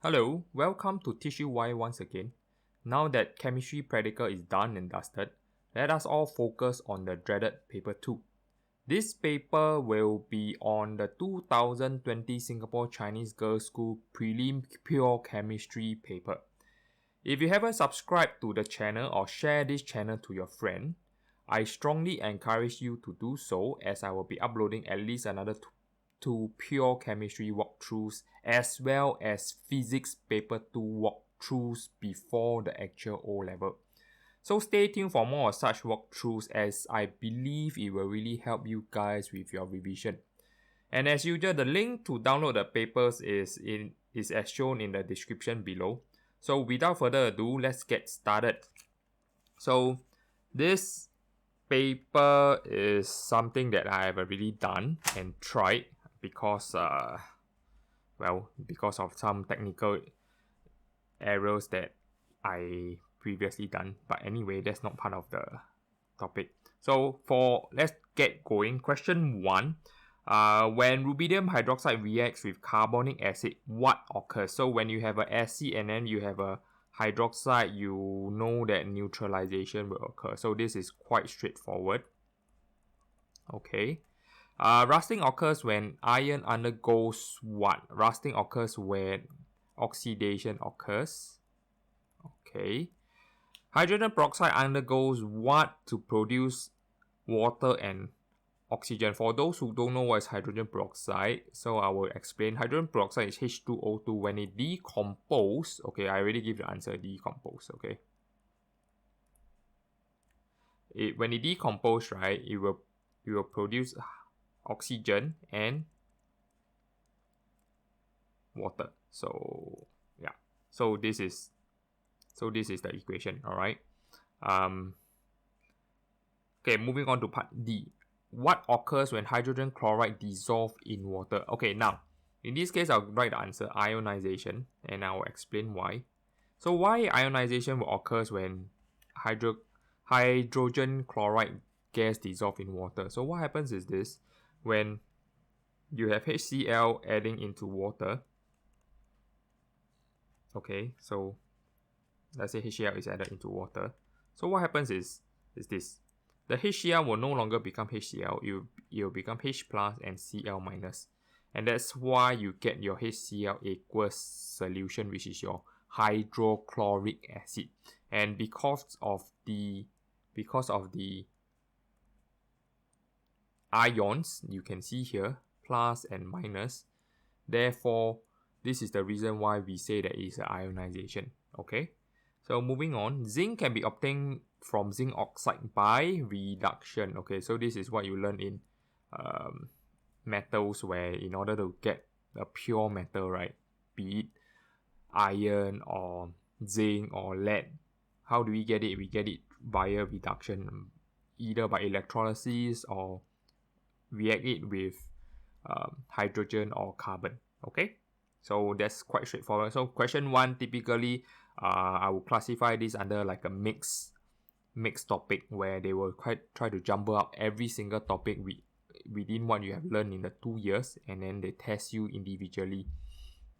Hello, welcome to Teach You Why once again. Now that chemistry practical is done and dusted, let us all focus on the dreaded paper 2. This paper will be on the 2020 Singapore Chinese Girls' School Prelim Pure Chemistry paper. If you haven't subscribed to the channel or share this channel to your friend, I strongly encourage you to do so as I will be uploading at least another two pure chemistry walkthroughs as well as physics paper 2 walkthroughs before the actual O level. So stay tuned for more of such walkthroughs as I believe it will really help you guys with your revision. And as usual, the link to download the papers is as shown in the description below. So without further ado, let's get started. So this paper is something that I have already done and tried because because of some technical errors that I previously done. But anyway, that's not part of the topic. So let's get going. Question 1. When rubidium hydroxide reacts with carbonic acid, what occurs? So when you have an acid and then you have a hydroxide, you know that neutralization will occur. So this is quite straightforward. Okay. Rusting occurs when iron undergoes what? Rusting occurs when oxidation occurs. Okay. Hydrogen peroxide undergoes what to produce water and oxygen? For those who don't know what is hydrogen peroxide, so I will explain. Hydrogen peroxide is H2O2. When it decomposes, okay, I already give the answer, decompose, okay. When it decomposes, right, it will produce oxygen and water. So yeah, so this is the equation. All right. Okay, moving on to part D. What occurs when hydrogen chloride dissolves in water? Okay, now in this case, I'll write the answer, ionization, and I'll explain why. So why ionization will occur when hydrogen chloride gas dissolves in water? So what happens is this: when you have HCl adding into water. Okay, so let's say HCl is added into water. So what happens is this. The HCl will no longer become HCl, it will become H plus and Cl minus. And that's why you get your HCl aqueous solution, which is your hydrochloric acid. And because of the ions, you can see here, plus and minus, therefore, this is the reason why we say that it is an ionization. Okay? So moving on, zinc can be obtained from zinc oxide by reduction. Okay, so this is what you learn in metals, where in order to get a pure metal, right, be it iron or zinc or lead, how do we get it? We get it via reduction, either by electrolysis or react it with hydrogen or carbon. Okay, so that's quite straightforward. So question 1, typically I will classify this under like a mixed topic, where they will try to jumble up every single topic within what you have learned in the 2 years, and then they test you individually,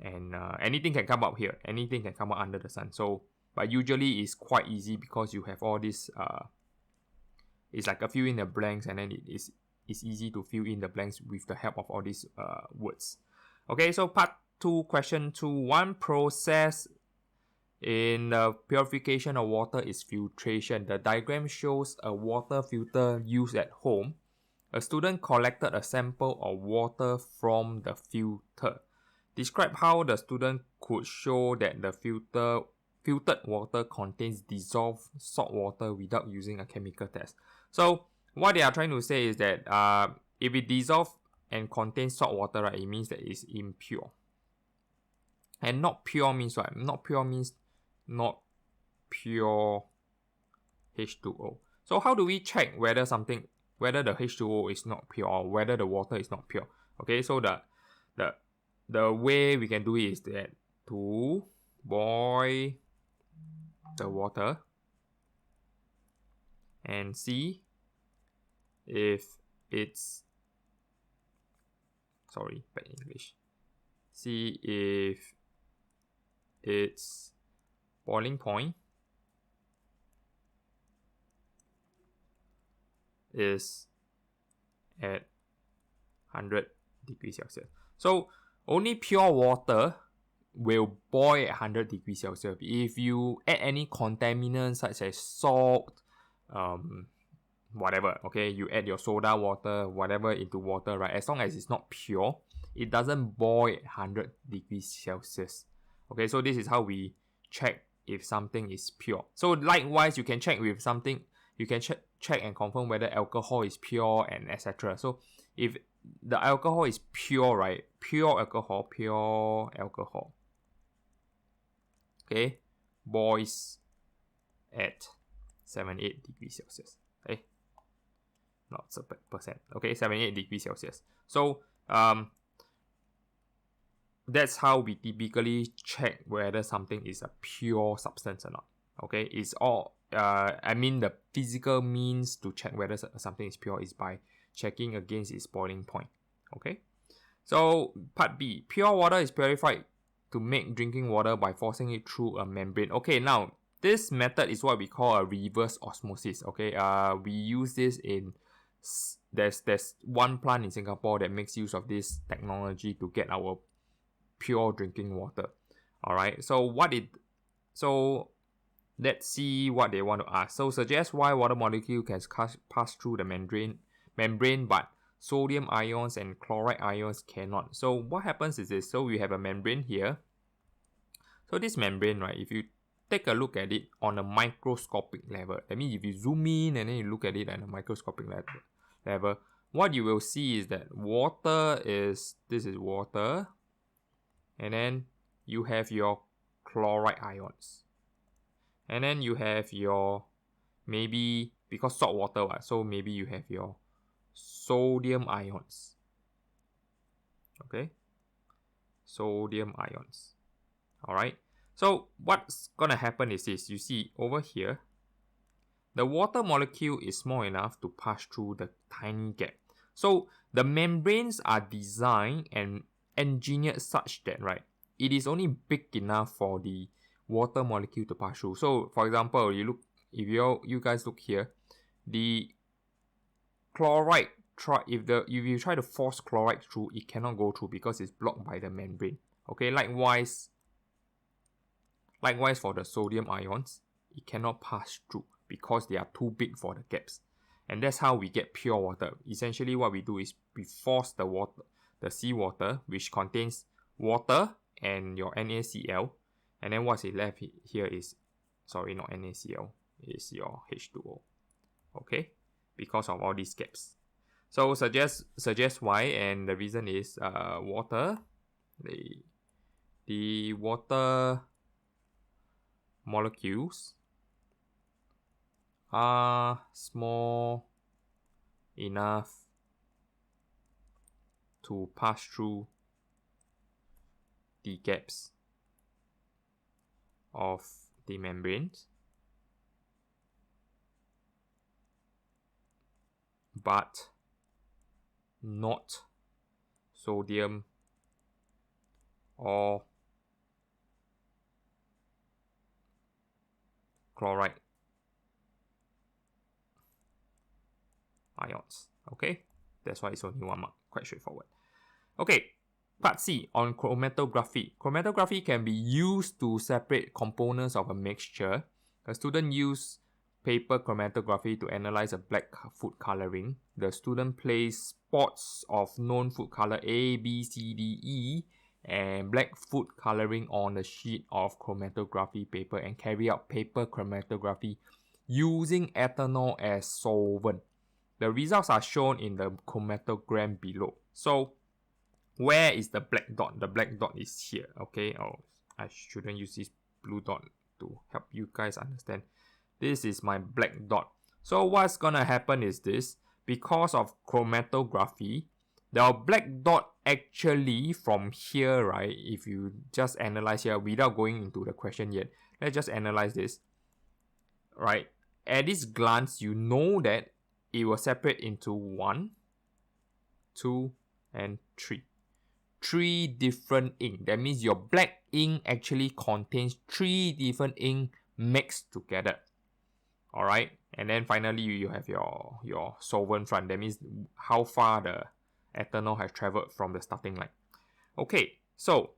and anything can come up here, anything can come up under the sun. So but usually it's quite easy because you have all this it's like a fill in the blanks, and then it's easy to fill in the blanks with the help of all these words. Okay, so part 2, question 2. One process in the purification of water is filtration. The diagram shows a water filter used at home. A student collected a sample of water from the filter. Describe how the student could show that the filtered water contains dissolved salt water without using a chemical test. So what they are trying to say is that if it dissolves and contains salt water, right, it means that it's impure. And not pure means what? Not pure means not pure H2O. So how do we check whether the H2O is not pure or whether the water is not pure? Okay, so the way we can do it is that to boil the water and see if it's bad English. See if its boiling point is at 100 degrees Celsius. So only pure water will boil at 100 degrees Celsius. If you add any contaminants such as salt, whatever, okay, you add your soda water, whatever into water, right? As long as it's not pure, it doesn't boil at 100 degrees Celsius. Okay, so this is how we check if something is pure. So likewise, you can check with something, you can check and confirm whether alcohol is pure and etc. So if the alcohol is pure, right? Pure alcohol, okay, boils at 78 degrees Celsius. Okay, not percent. Okay, 78 degrees Celsius. So that's how we typically check whether something is a pure substance or not. Okay, it's all I mean the physical means to check whether something is pure is by checking against its boiling point. Okay, so part B, pure water is purified to make drinking water by forcing it through a membrane. Okay, now this method is what we call a reverse osmosis. Okay, we use this in there's one plant in Singapore that makes use of this technology to get our pure drinking water. All right, so let's see what they want to ask. So suggest why water molecule can pass through the membrane, but sodium ions and chloride ions cannot. So what happens is this. So we have a membrane here. So this membrane, right, if you take a look at it on a microscopic level, that means if you zoom in and then you look at it at a microscopic level, what you will see is that this is water, and then you have your chloride ions. And then you have your, maybe, because salt water, so maybe you have your sodium ions. Okay? Sodium ions. Alright? So what's gonna happen is this. You see over here, the water molecule is small enough to pass through the tiny gap. So the membranes are designed and engineered such that, right, it is only big enough for the water molecule to pass through. So for example, if you guys look here, the chloride, if you try to force chloride through, it cannot go through because it's blocked by the membrane. Okay, likewise for the sodium ions, it cannot pass through because they are too big for the gaps. And that's how we get pure water. Essentially what we do is we force the seawater, which contains water and your NaCl, and then what's left here is, sorry, not NaCl, is your H2O. Okay, because of all these gaps. So suggest why, and the reason is water. The water molecules are small enough to pass through the gaps of the membranes, but not sodium or chloride ions. Okay, that's why it's only 1 mark. Quite straightforward. Okay, part C on chromatography. Chromatography can be used to separate components of a mixture. A student used paper chromatography to analyze a black food coloring. The student placed spots of known food color A, B, C, D, E and black food coloring on a sheet of chromatography paper and carry out paper chromatography using ethanol as solvent. The results are shown in the chromatogram below. So where is the black dot? The black dot is here. Okay, I shouldn't use this blue dot to help you guys understand. This is my black dot. So what's gonna happen is this. Because of chromatography, the black dot actually from here, right, if you just analyze here without going into the question yet, let's just analyze this. Right, at this glance, you know that it will separate into 1, 2, and 3. 3 different ink. That means your black ink actually contains 3 different ink mixed together. Alright, and then finally you have your solvent front. That means how far the ethanol has traveled from the starting line. Okay, so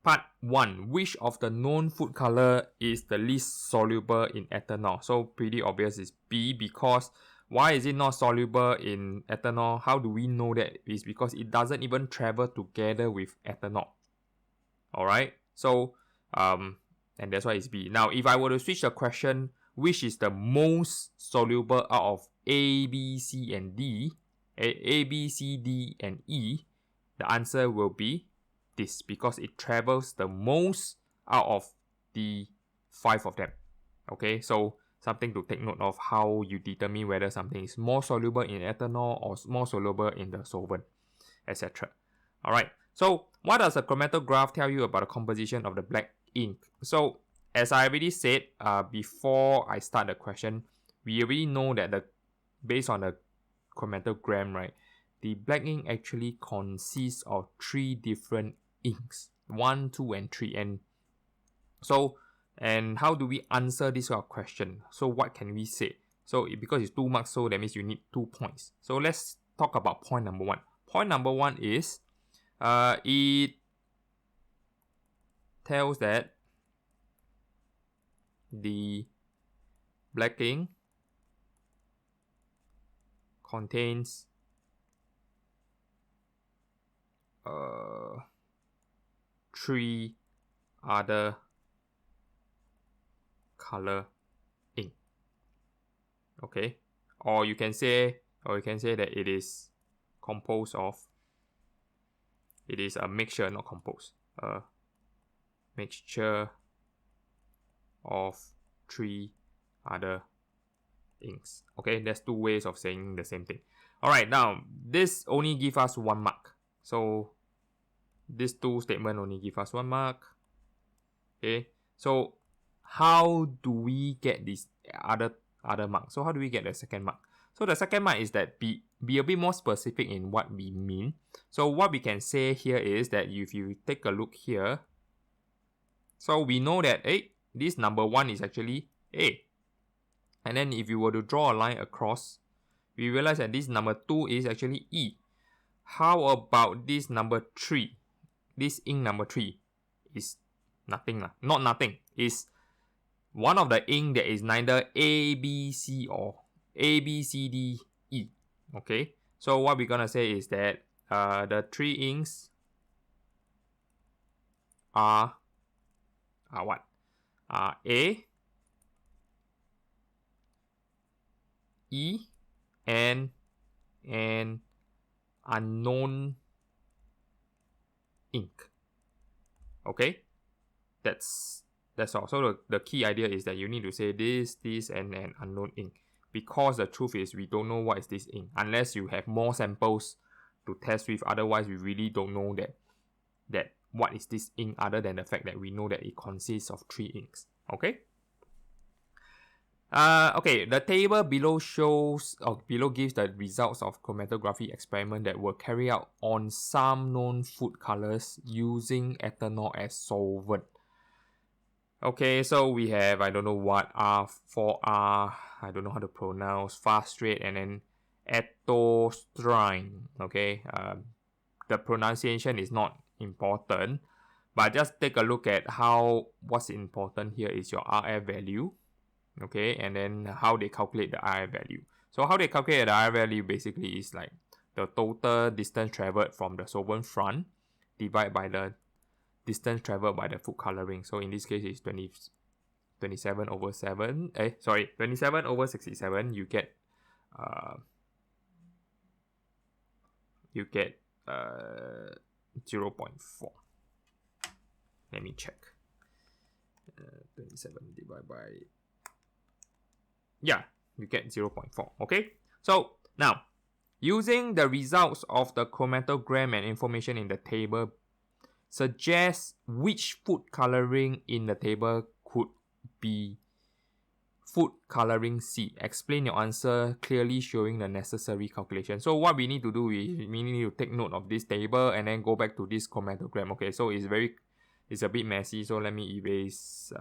part 1. Which of the known food color is the least soluble in ethanol? So pretty obvious is B, because why is it not soluble in ethanol? How do we know that? It's because it doesn't even travel together with ethanol. Alright, so and that's why it's B. Now if I were to switch the question, which is the most soluble out of A, B, C, and D, A, B, C, D, and E, the answer will be this, because it travels the most out of the 5 of them. Okay, so something to take note of how you determine whether something is more soluble in ethanol or more soluble in the solvent, etc. Alright, so what does the chromatograph tell you about the composition of the black ink? So as I already said before I start the question, we already know that based on the chromatogram, right, the black ink actually consists of 3 different inks, 1, 2, and 3. And how do we answer this sort of question? So what can we say? So because it's 2 marks, so that means you need 2 points. So let's talk about point number 1. Point number 1 is it tells that the black ink contains 3 other color ink. Okay, or you can say that it is composed of, it is a mixture, not composed, a mixture of 3 other inks. Okay, there's 2 ways of saying the same thing. Alright, now this only gives us 1 mark. So these 2 statements only give us 1 mark. Okay, so how do we get this other mark? So how do we get the second mark? So the second mark is that be a bit more specific in what we mean. So what we can say here is that if you take a look here, so we know that this number 1 is actually A. And then if you were to draw a line across, we realize that this number 2 is actually E. How about this number 3? This ink number 3 is nothing. Not nothing. It's one of the ink that is neither A, B, C or A, B, C, D, E. Okay? So what we're gonna say is that the 3 inks are what? A, E, and an unknown ink. Okay, that's all. So the key idea is that you need to say this, and an unknown ink, because the truth is we don't know what is this ink unless you have more samples to test with. Otherwise, we really don't know that what is this ink, other than the fact that we know that it consists of 3 inks. Okay. Okay, the table below gives the results of chromatography experiment that were carried out on some known food colors using ethanol as solvent. Okay, so we have, I don't know what, R4R, I don't know how to pronounce, Fastrate, and then Etostrine. Okay, the pronunciation is not important, but just take a look at what's important here is your RF value. Okay, and then how they calculate the RF value. So how they calculate the RF value basically is like the total distance traveled from the solvent front divided by the distance traveled by the food coloring. So in this case it's 27 over 67. You get 0.4. Let me check. 27 divided by, yeah, you get 0.4. Okay, so now using the results of the chromatogram and information in the table, suggest which food coloring in the table could be Food coloring C. Explain your answer clearly showing the necessary calculation. So what we need to do is we need to take note of this table and then go back to this chromatogram. Okay, so it's a bit messy, so let me erase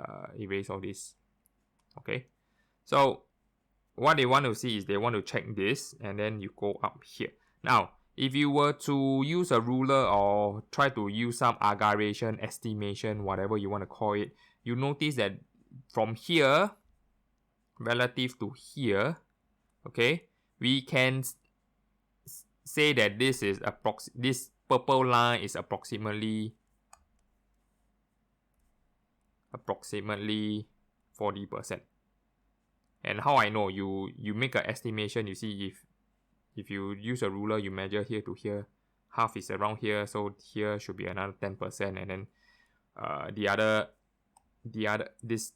all this. Okay, so what they want to see is they want to check this, and then you go up here. Now, if you were to use a ruler or try to use some aggregation, estimation, whatever you want to call it, you notice that from here relative to here, okay, we can say that this purple line is approximately 40%. And how I know? You make an estimation. You see, if you use a ruler, you measure here to here, half is around here, so here should be another 10%, and then this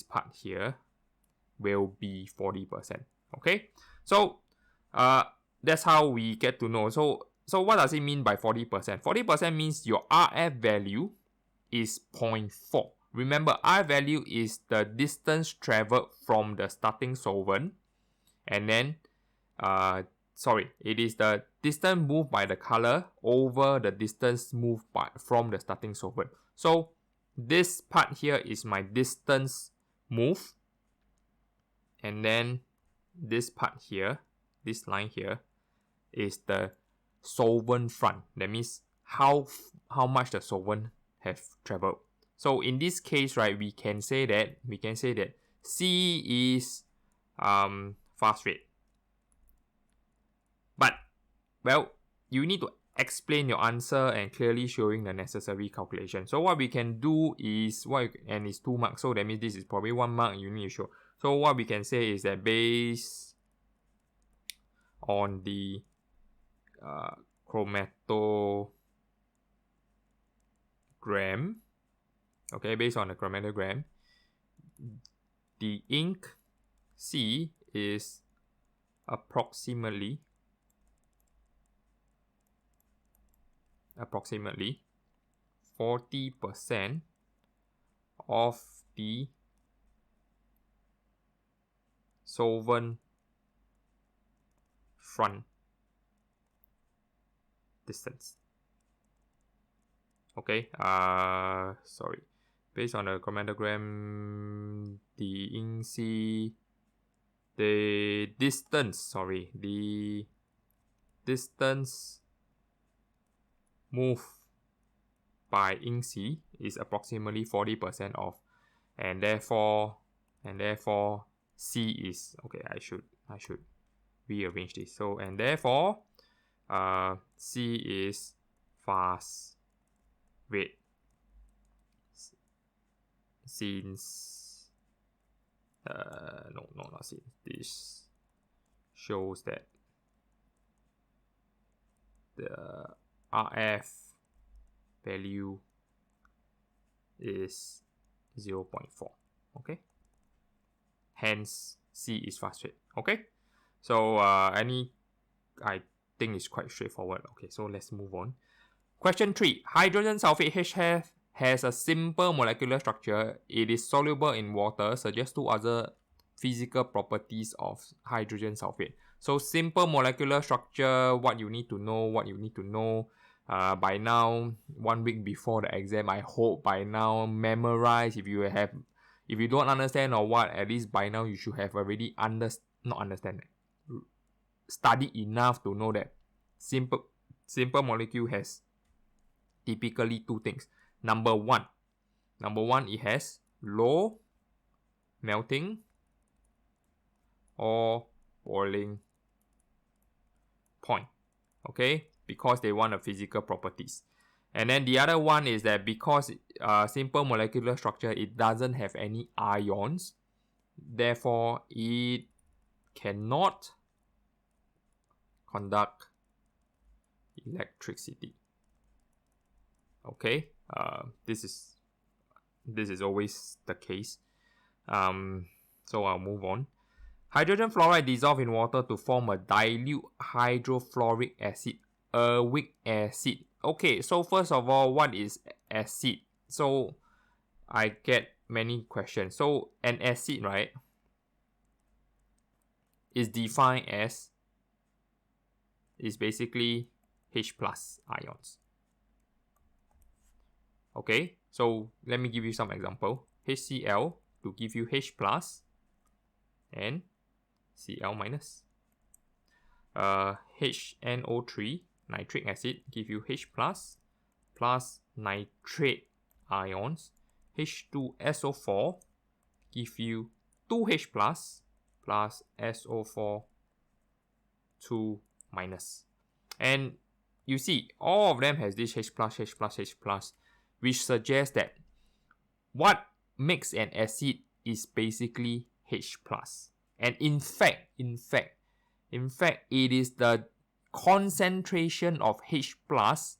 part here will be 40%. Okay, so that's how we get to know. So what does it mean by 40%? 40% means your RF value is 0.4. Remember, R value is the distance traveled from the starting solvent, and then it is the distance moved by the color over the distance moved from the starting solvent. So this part here is my distance move, and then this part here, this line here, is the solvent front. That means how much the solvent have traveled. So in this case, right, we can say that C is fast rate. But well, you need to explain your answer and clearly showing the necessary calculation. So what we can do is and it's 2 marks, so that means this is probably 1 mark you need to show. So what we can say is that based on the chromatogram, okay, based on the chromatogram, the ink C is approximately 40% of the solvent front distance. Okay, based on the chromatogram, the ink C, the distance moved by ink C is approximately 40% of, and therefore C is, okay, I should rearrange this. So, and therefore C is fast rate, since not since, this shows that the RF value is 0.4. okay, hence C is fast rate. Okay, so I think it's quite straightforward. Okay, so let's move on. Question 3. Hydrogen sulfate HF has a simple molecular structure. It is soluble in water. Suggest 2 other physical properties of hydrogen sulfate. So simple molecular structure, what you need to know. By now, 1 week before the exam, I hope by now memorize. If you don't understand or what, at least by now you should have already studied enough to know that simple molecule has typically 2 things. Number one, it has low melting or boiling point. Okay, because they want the physical properties. And then the other one is that because simple molecular structure, it doesn't have any ions, therefore it cannot conduct electricity. Okay, this is always the case. So I'll move on. Hydrogen fluoride dissolves in water to form a dilute hydrofluoric acid, a weak acid. Okay, so first of all, what is acid? So I get many questions. So an acid, right, is defined as, is basically H plus ions. Okay, so let me give you some example. HCl to give you H plus and Cl minus. HNO3, nitric acid, give you H plus nitrate ions. H2SO4 give you 2H plus SO4 2 minus. And you see, all of them has this H plus, which suggests that what makes an acid is basically H plus. And in fact, it is the concentration of H plus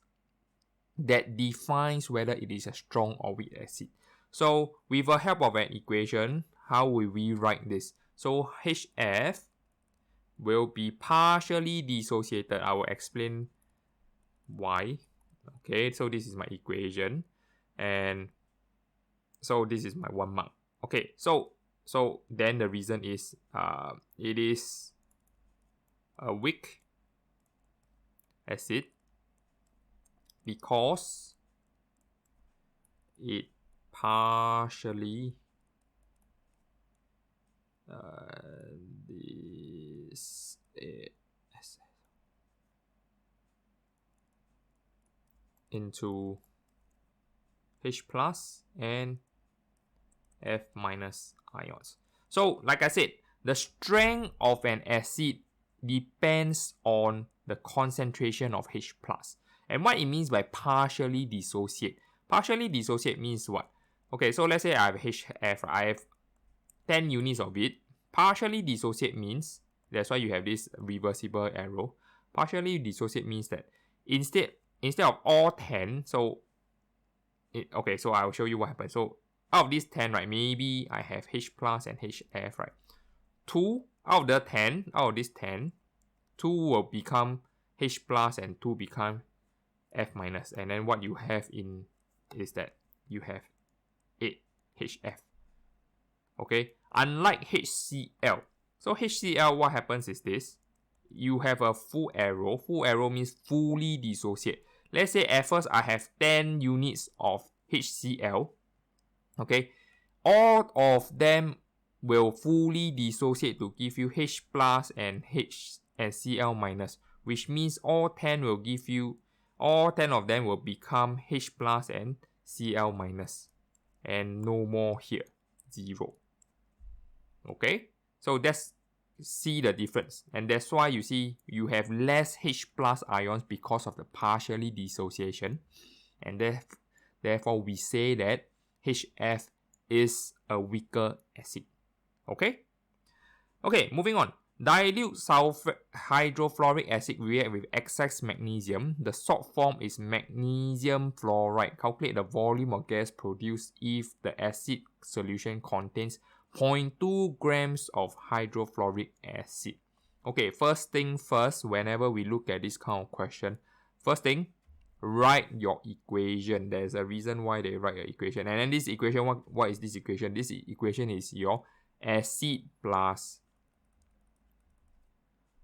that defines whether it is a strong or weak acid. So with the help of an equation, how will we write this? So HF will be partially dissociated. I will explain why. Okay, so this is my equation, and so this is my 1 mark. Okay, so then the reason is it is a weak acid because it partially into H plus and F minus ions. So like I said, the strength of an acid depends on the concentration of H plus. And what it means by partially dissociate. Partially dissociate means what? Okay, so let's say I have HF, I have 10 units of it. Partially dissociate means, that's why you have this reversible arrow. Partially dissociate means that instead of all 10, so I'll show you what happens. So out of these 10, right, maybe I have H plus and HF, right? 2 out of these 10, 2 will become H plus and 2 become F minus. And then what you have is that you have 8 HF. Okay, unlike HCl. So HCl, what happens is this. You have a full arrow. Full arrow means fully dissociate. Let's say at first I have 10 units of HCl. Okay, all of them will fully dissociate to give you H plus and Cl minus, which means all 10 of them will become H plus and Cl minus, and no more here, 0. Okay, so that's see the difference, and that's why you see you have less H plus ions because of the partially dissociation, and therefore we say that HF is a weaker acid. Okay, moving on. Dilute hydrofluoric acid react with excess magnesium. The salt form is magnesium fluoride. Calculate the volume of gas produced if the acid solution contains 0.2 grams of hydrofluoric acid. Okay, first thing first, whenever we look at this kind of question, first thing, write your equation. There's a reason why they write your equation. And then this equation, what is this equation? This equation is your acid plus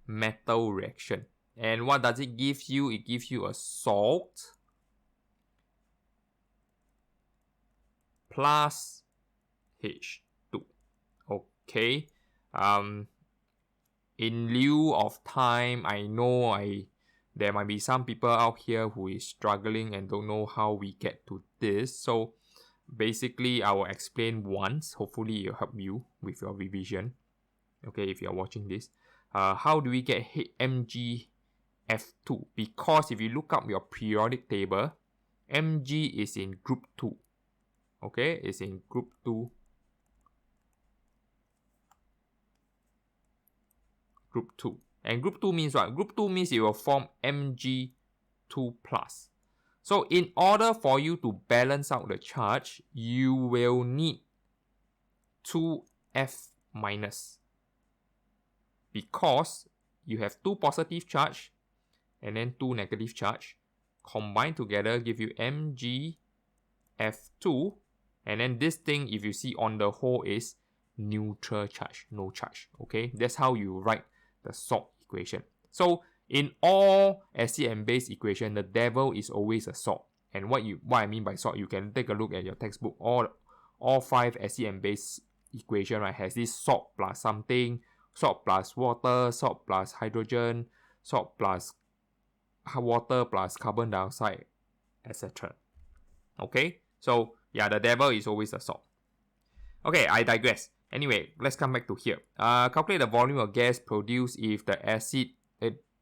metal reaction. And what does it give you? It gives you a salt plus H2. Okay. In lieu of time, I know there might be some people out here who is struggling and don't know how we get to this. So basically, I will explain once. Hopefully, it will help you with your revision. Okay, if you are watching this. How do we get MgF2? Because if you look up your periodic table, Mg is in group 2. Okay, it's in group 2. Group 2. And group 2 means what? Group 2 means it will form Mg2+. So in order for you to balance out the charge, you will need 2F minus. Because you have 2 positive charge and then 2 negative charge. Combined together give you MgF2 And then this thing, if you see on the whole, is neutral charge, no charge. Okay, that's how you write the salt equation. So in all acid and base equation, the devil is always a salt. And what I mean by salt, you can take a look at your textbook. All 5 acid and base equation, right, has this salt plus something, salt plus water, salt plus hydrogen, salt plus water plus carbon dioxide, etc. Okay, so yeah, the devil is always a salt. Okay, I digress. Anyway, let's come back to here. Calculate the volume of gas produced if the acid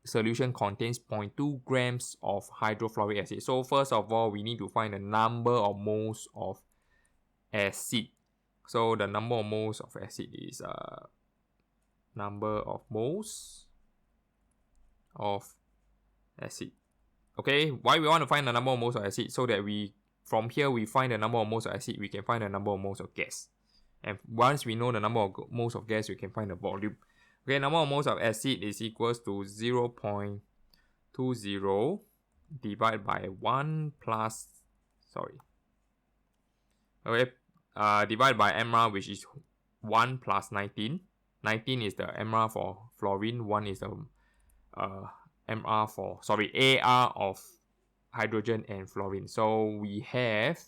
solution contains 0.2 grams of hydrofluoric acid. So first of all, we need to find the number of moles of acid. So the number of moles of acid is number of moles of acid. Okay, why we want to find the number of moles of acid? So that from here we find the number of moles of acid, we can find the number of moles of gas. And once we know the number of moles of gas, we can find the volume. Okay, number of moles of acid is equals to 0.20 divided by 1 plus, divided by MR, which is 1 plus 19. 19 is the MR for fluorine, 1 is the AR of hydrogen and fluorine. So we have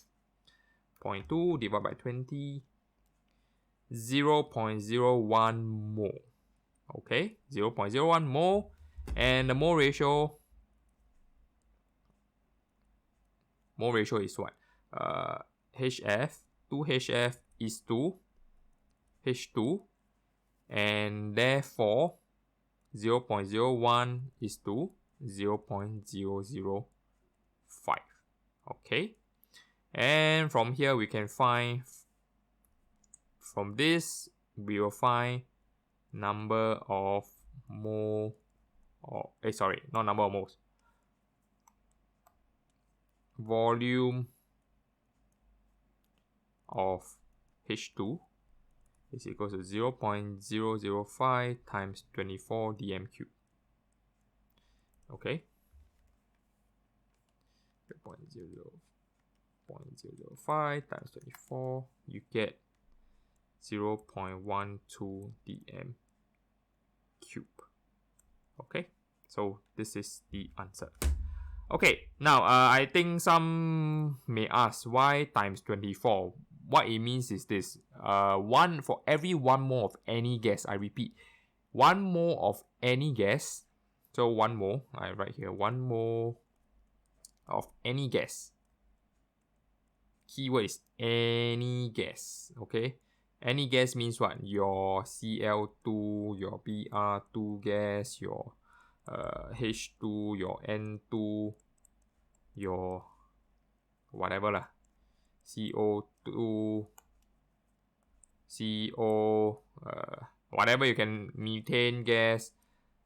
0.2 divided by 20, 0.01 mole. Okay, 0.01 mole, and the mole ratio is what? HF, 2HF is to H2, and therefore 0.01 is to 0.005. Okay, and from here we can find, from this we will find number of mole, not number of moles, volume of H2 is equal to 0.005 times 24 dm cube. Okay, 0.05 times 24, you get 0.12 dm cube. Okay, so this is the answer. Okay, now I think some may ask, why times 24? What it means is this: for every 1 mole of any gas, I repeat, 1 mole of any gas. So 1 mole, I write here, 1 mole of any gas. Keyword is any gas. Okay, any gas means what? Your Cl2, your Br2 gas, your H2, your N2, your whatever lah, CO2, CO, whatever you can, methane gas,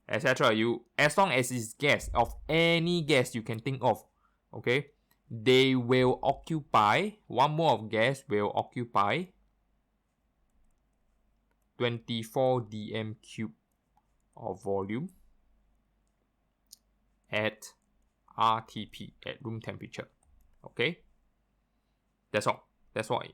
etc. As long as it's gas, of any gas you can think of, okay, they will occupy, 1 mole of gas will occupy 24 dm cube of volume at RTP, at room temperature. Okay, that's all. That's what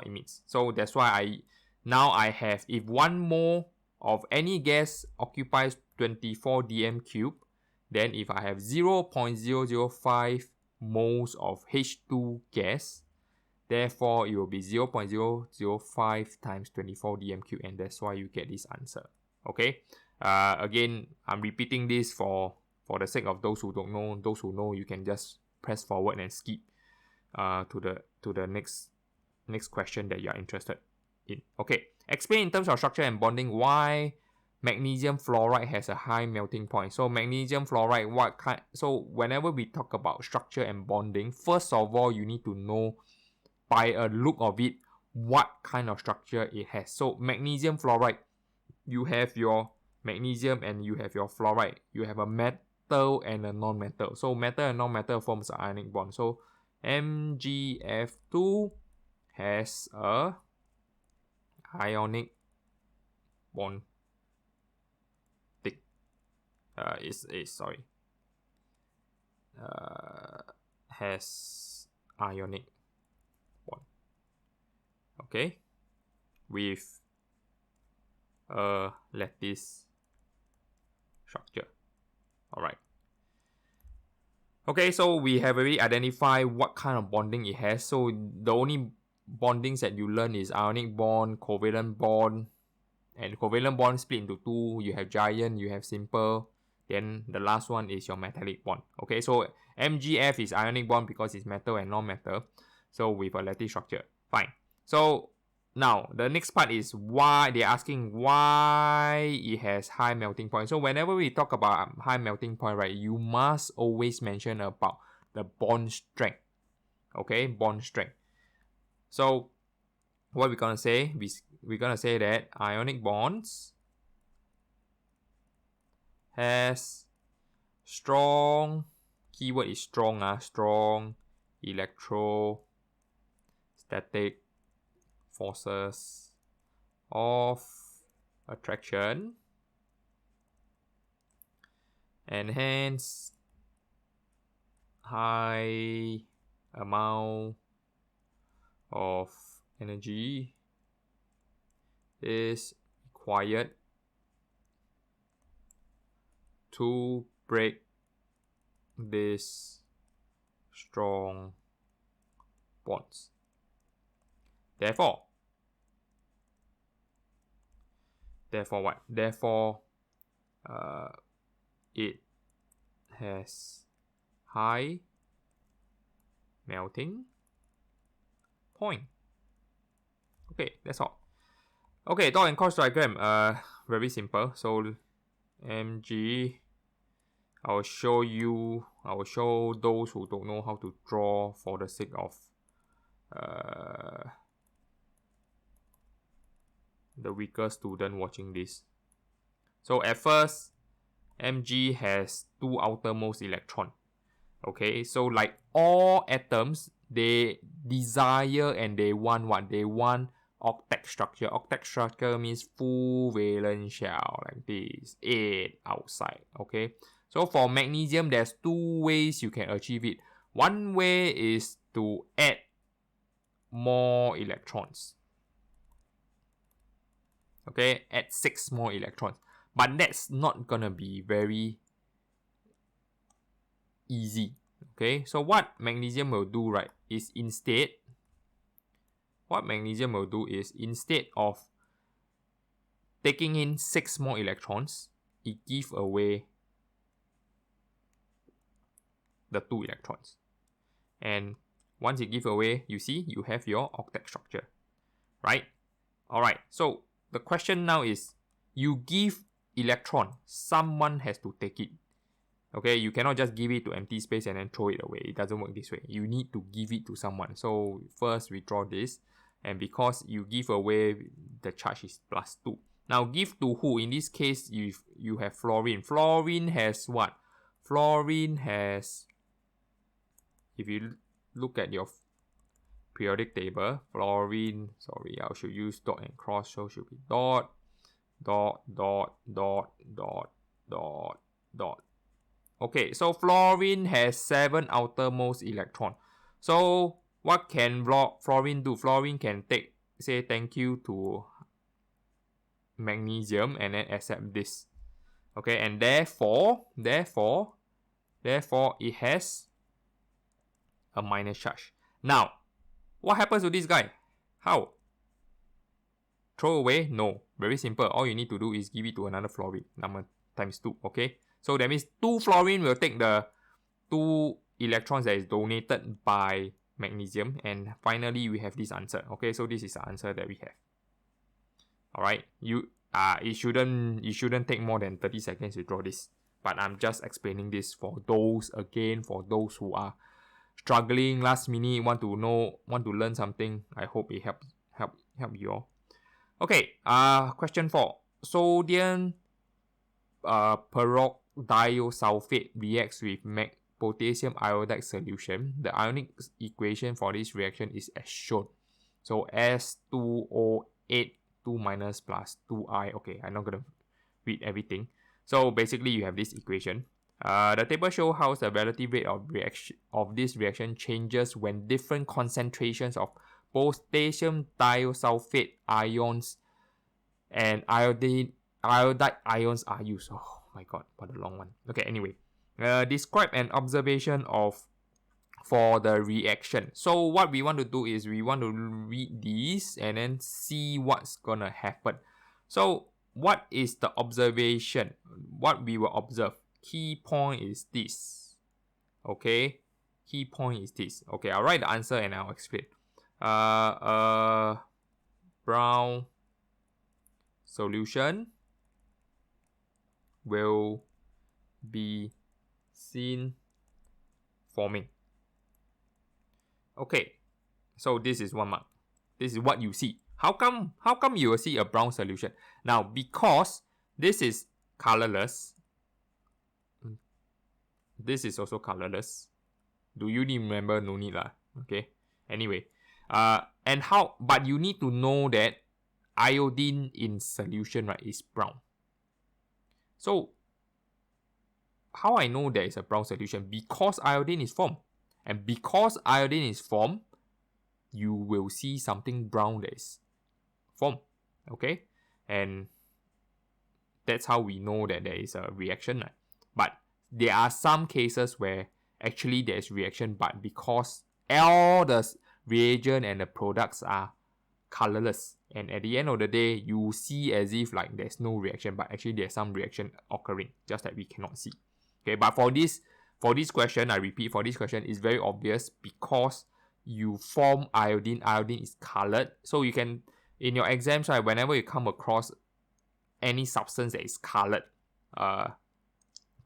it means. So that's why I have, if 1 mole of any gas occupies 24 dm cube, then if I have 0.005 moles of H2 gas, therefore it will be 0.005 times 24 dm cube, and that's why you get this answer. Okay, again, I'm repeating this for the sake of those who don't know. Those who know, you can just press forward and skip to the next question that you are interested in. Okay, explain in terms of structure and bonding why magnesium fluoride has a high melting point. So magnesium fluoride, so whenever we talk about structure and bonding, first of all, you need to know by a look of it what kind of structure it has. So magnesium fluoride, you have your magnesium and you have your fluoride. You have a metal and a non-metal. So metal and non-metal forms an ionic bond. So MgF2 has a ionic bond. Has ionic bond. okay, with a lattice structure. Alright. Okay, so we have already identified what kind of bonding it has. So the only bondings that you learn is ionic bond, covalent bond, and covalent bond split into two. You have giant, you have simple. Then the last one is your metallic bond. Okay, so MgF is ionic bond because it's metal and non-metal. So with a lattice structure. Fine. So now the next part is why they're asking why it has high melting point. So whenever we talk about high melting point, right, you must always mention about the bond strength. Okay, bond strength. So what we're gonna say? We're gonna say that ionic bonds has strong, keyword is strong, strong electrostatic forces of attraction, and hence high amount of energy is required to break these strong bonds. Therefore what? Therefore, it has high melting point. Okay, that's all. Okay, dot and cross diagram. Very simple. So Mg, I will show those who don't know how to draw for the sake of the weaker student watching this. So at first, Mg has two outermost electron. Okay, so like all atoms, they desire and they want what? They want octet structure. Octet structure means full valence shell, like this, 8 outside. Okay, so for magnesium, there's two ways you can achieve it. One way is to add more electrons. Okay, add 6 more electrons. But that's not gonna be very easy. Okay, so what magnesium will do, right, is instead of taking in 6 more electrons, it gives away the 2 electrons. And once it gives away, you see, you have your octet structure, right? Alright, so the question now is, you give electron, someone has to take it. Okay, you cannot just give it to empty space and then throw it away. It doesn't work this way. You need to give it to someone. So first we draw this, and because you give away, the charge is +2. Now give to who? In this case, you have fluorine. Fluorine has what? Fluorine has, if you look at your periodic table, fluorine, sorry, I should use dot and cross, so should be dot, dot, dot, dot, dot, dot, dot. Okay, so fluorine has 7 outermost electron. So what can fluorine do? Fluorine can say thank you to magnesium and then accept this. Okay, and therefore it has a minus charge. Now, what happens to this guy? How? Throw away? No. Very simple. All you need to do is give it to another fluorine. Number times 2. Okay. So that means 2 fluorine will take the 2 electrons that is donated by magnesium. And finally, we have this answer. Okay. So this is the answer that we have. Alright. It shouldn't take more than 30 seconds to draw this. But I'm just explaining this for those who are struggling last minute, want to learn something. I hope it help you all. Okay, question 4. Sodium peroxidiosulfate reacts with potassium iodide solution. The ionic equation for this reaction is as shown. So S2O8 2 minus plus 2I. Okay, I'm not gonna read everything. So basically you have this equation. The table shows how the relative rate of this reaction changes when different concentrations of potassium thiosulfate ions and iodide ions are used. Oh my god, what a long one. Okay, anyway. Describe an observation for the reaction. So what we want to do is we want to read these and then see what's gonna happen. So what is the observation? What we will observe? Key point is this. Okay, key point is this. Okay, I'll write the answer and I'll explain. Brown solution will be seen forming. Okay, so this is 1 mark. This is what you see. How come you will see a brown solution? Now, because this is colorless, this is also colorless. Do you remember? No need lah. Okay. Anyway, but you need to know that iodine in solution, right, is brown. So how I know there is a brown solution? Because iodine is formed. And because iodine is formed, you will see something brown that is formed. Okay? And that's how we know that there is a reaction. Right? But there are some cases where actually there is reaction, but because all the reagent and the products are colorless, and at the end of the day, you see as if like there's no reaction, but actually there's some reaction occurring, just that we cannot see. Okay, but for this question, I repeat, for this question, it's very obvious because you form iodine. Iodine is colored, so you can, in your exams, right, whenever you come across any substance that is colored,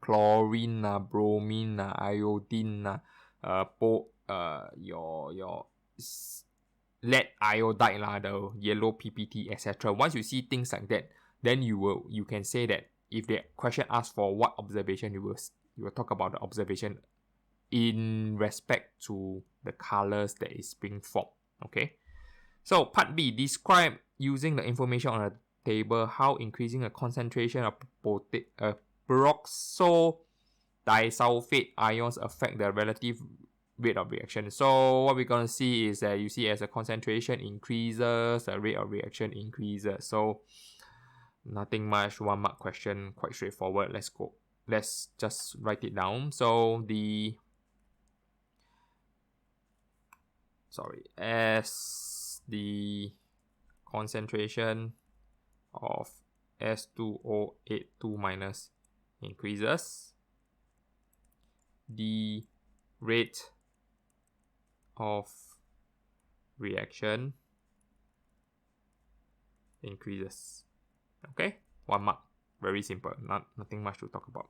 chlorine, bromine, iodine, your lead iodide, the yellow PPT, etc. Once you see things like that, then you can say that if the question asks for what observation, you will talk about the observation in respect to the colors that is being formed. Okay. So part B, describe using the information on a table how increasing the concentration of peroxo disulfate ions affect the relative rate of reaction. So what we're going to see is that you see as the concentration increases, the rate of reaction increases. So nothing much, 1 mark question, quite straightforward. Let's go. Let's just write it down. So as the concentration of S2O82 minus increases, the rate of reaction increases. Okay, 1 mark. Very simple. Nothing much to talk about.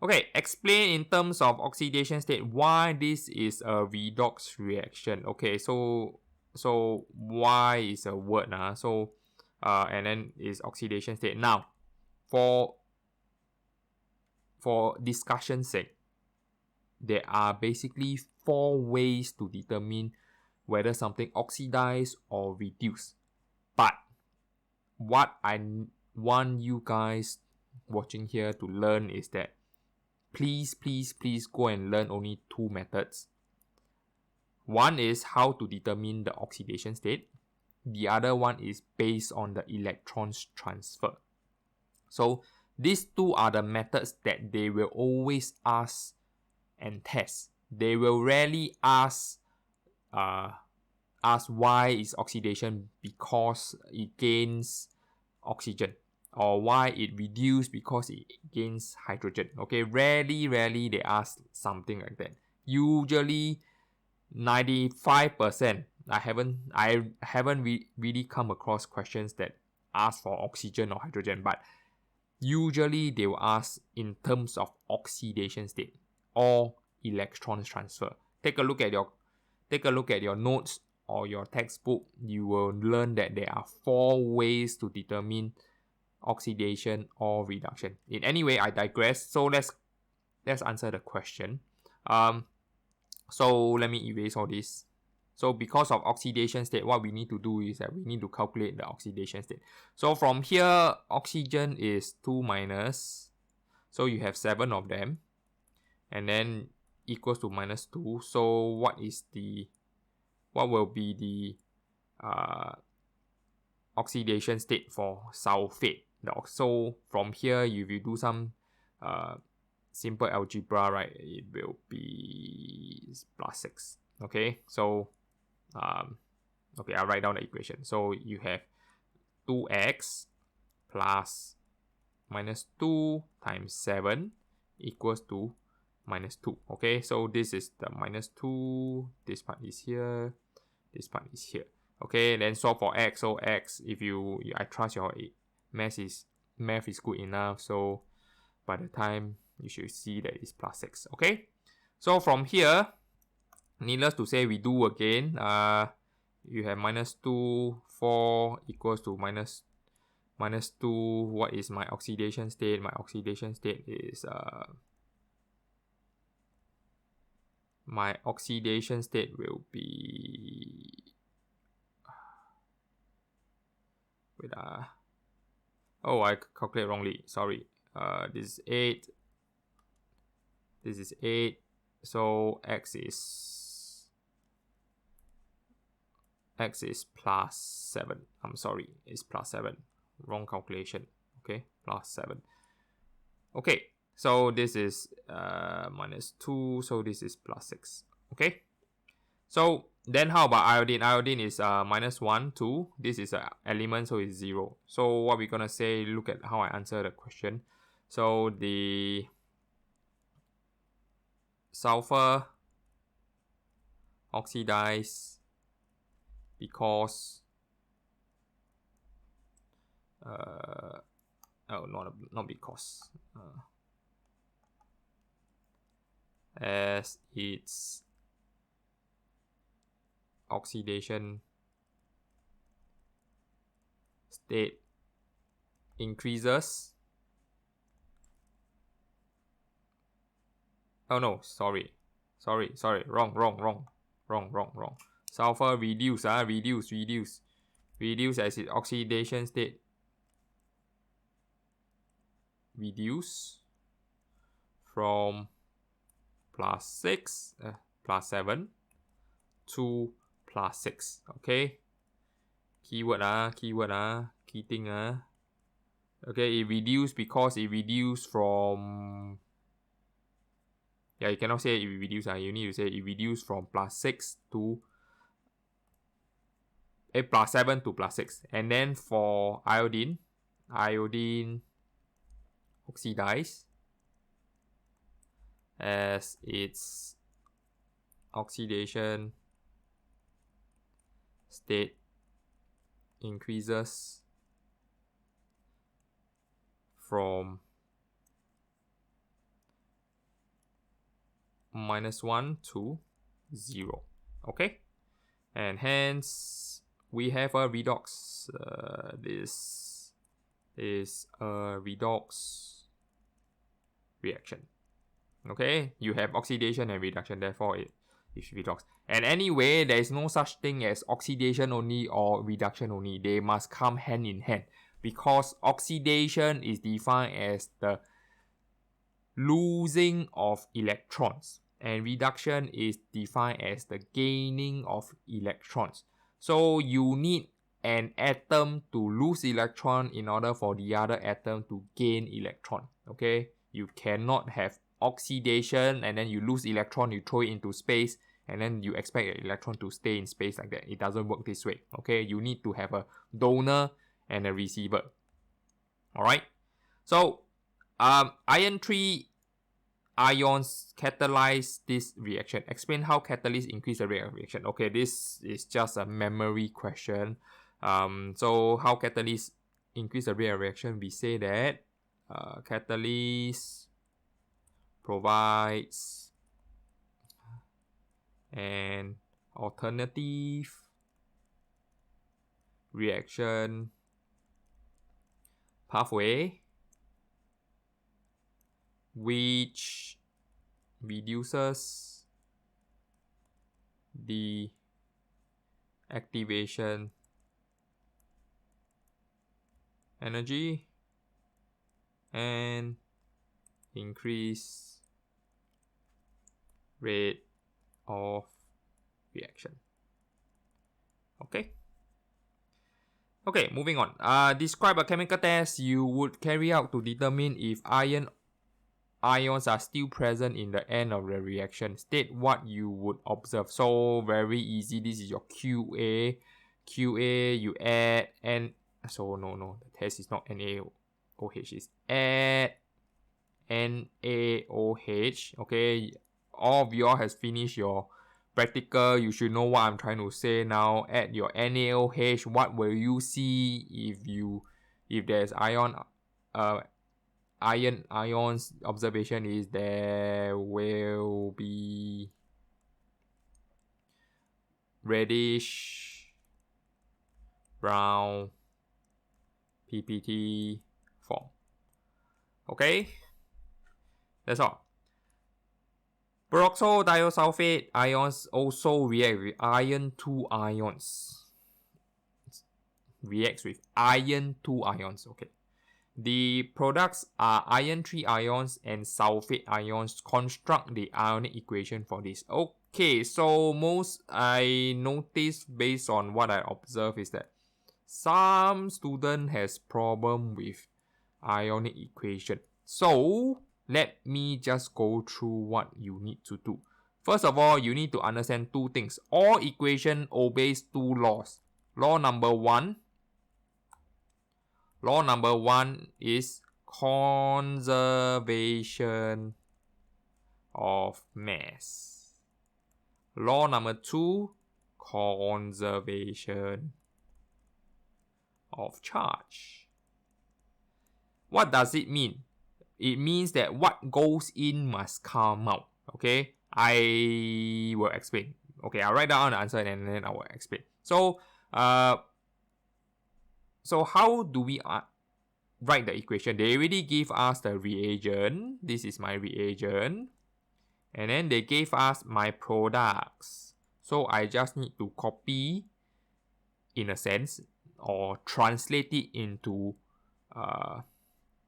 Okay, explain in terms of oxidation state why this is a redox reaction. Okay, so why is a word and then is oxidation state. Now, for discussion's sake, there are basically 4 ways to determine whether something oxidize or reduce. But what I want you guys watching here to learn is that please go and learn only 2 methods. One is how to determine the oxidation state. The other one is based on the electrons transfer. So these 2 are the methods that they will always ask and test. They will rarely ask why is oxidation because it gains oxygen, or why it reduces because it gains hydrogen. Okay, rarely they ask something like that. Usually 95%, I haven't really come across questions that ask for oxygen or hydrogen, but usually they will ask in terms of oxidation state or electron transfer. Take a look at your notes or your textbook. You will learn that there are 4 ways to determine oxidation or reduction. In any way, I digress. So let's answer the question. So let me erase all this. So because of oxidation state, what we need to do is that we need to calculate the oxidation state. So from here, oxygen is 2 minus. So you have 7 of them. And then equals to minus 2. So what will be the oxidation state for sulfate. So from here, if you do some simple algebra, right, it will be +6. Okay, so okay, I'll write down the equation. So you have 2x plus -2 times 7 equals to -2. Okay, so this is the -2, this part is here, this part is here. Okay, then solve for x. So x, if I trust your math is good enough, so by the time you should see that it's +6. Okay, so from here, needless to say, we do again. You have -2, 4 equals to -2. What is my oxidation state? My oxidation state is my oxidation state will be, wait, oh, I calculate wrongly, sorry. This is 8, this is 8, so x is +7. I'm sorry, it's +7. Wrong calculation. Okay, +7. Okay, so this is -2, so this is +6. Okay, so then how about iodine? Iodine is -1, 2. This is an element, so it's 0. So what we're gonna say, look at how I answer the question. So the sulfur oxidize because oh, not because, as its oxidation state increases. Oh no, sorry, wrong. Sulfur reduce as its oxidation state reduce from +7 to +6. Okay, keyword key thing okay, it reduced because it reduced from, yeah, you cannot say it reduced, you need to say it reduced from +6 to +7 to +6. And then for iodine oxidize as its oxidation state increases from -1 to 0. Okay, and hence we have a redox. This is a redox reaction. Okay, you have oxidation and reduction, therefore it is redox. And anyway, there is no such thing as oxidation only or reduction only. They must come hand in hand, because oxidation is defined as the losing of electrons, and reduction is defined as the gaining of electrons. So you need an atom to lose electron in order for the other atom to gain electron. Okay, you cannot have oxidation and then you lose electron, you throw it into space, and then you expect an electron to stay in space like that. It doesn't work this way. Okay, you need to have a donor and a receiver. Alright, so iron 3 ions catalyze this reaction. Explain how catalysts increase the rate of reaction. Okay, this is just a memory question. So how catalysts increase the rate of reaction? We say that catalyst provides an alternative reaction pathway which reduces the activation energy and increase rate of reaction. Okay, Okay, moving on. Describe a chemical test you would carry out to determine if ions are still present in the end of the reaction. State what you would observe. So very easy. This is your QA. QA, you add so no, the test is not NaOH, it's add NaOH. Okay, all of y'all has finished your practical. You should know what I'm trying to say now. Add your NaOH. What will you see if there's ions? Observation is there will be reddish brown PPT form. Okay, that's all. Peroxo thiosulfate ions also react with iron 2 ions. Reacts with iron 2 ions. Okay. The products are iron 3 ions and sulfate ions. Construct the ionic equation for this. Okay, so most I noticed based on what I observed is that some student has problem with ionic equation. So let me just go through what you need to do. First of all, you need to understand two things. All equation obeys two laws. Law number one is conservation of mass. Law number two, conservation of charge. What does it mean? It means that what goes in must come out. Okay, I will explain. Okay, I'll write down the answer and then I will explain. So how do we write the equation? They already give us the reagent. This is my reagent. And then they gave us my products. So I just need to copy, in a sense, or translate it into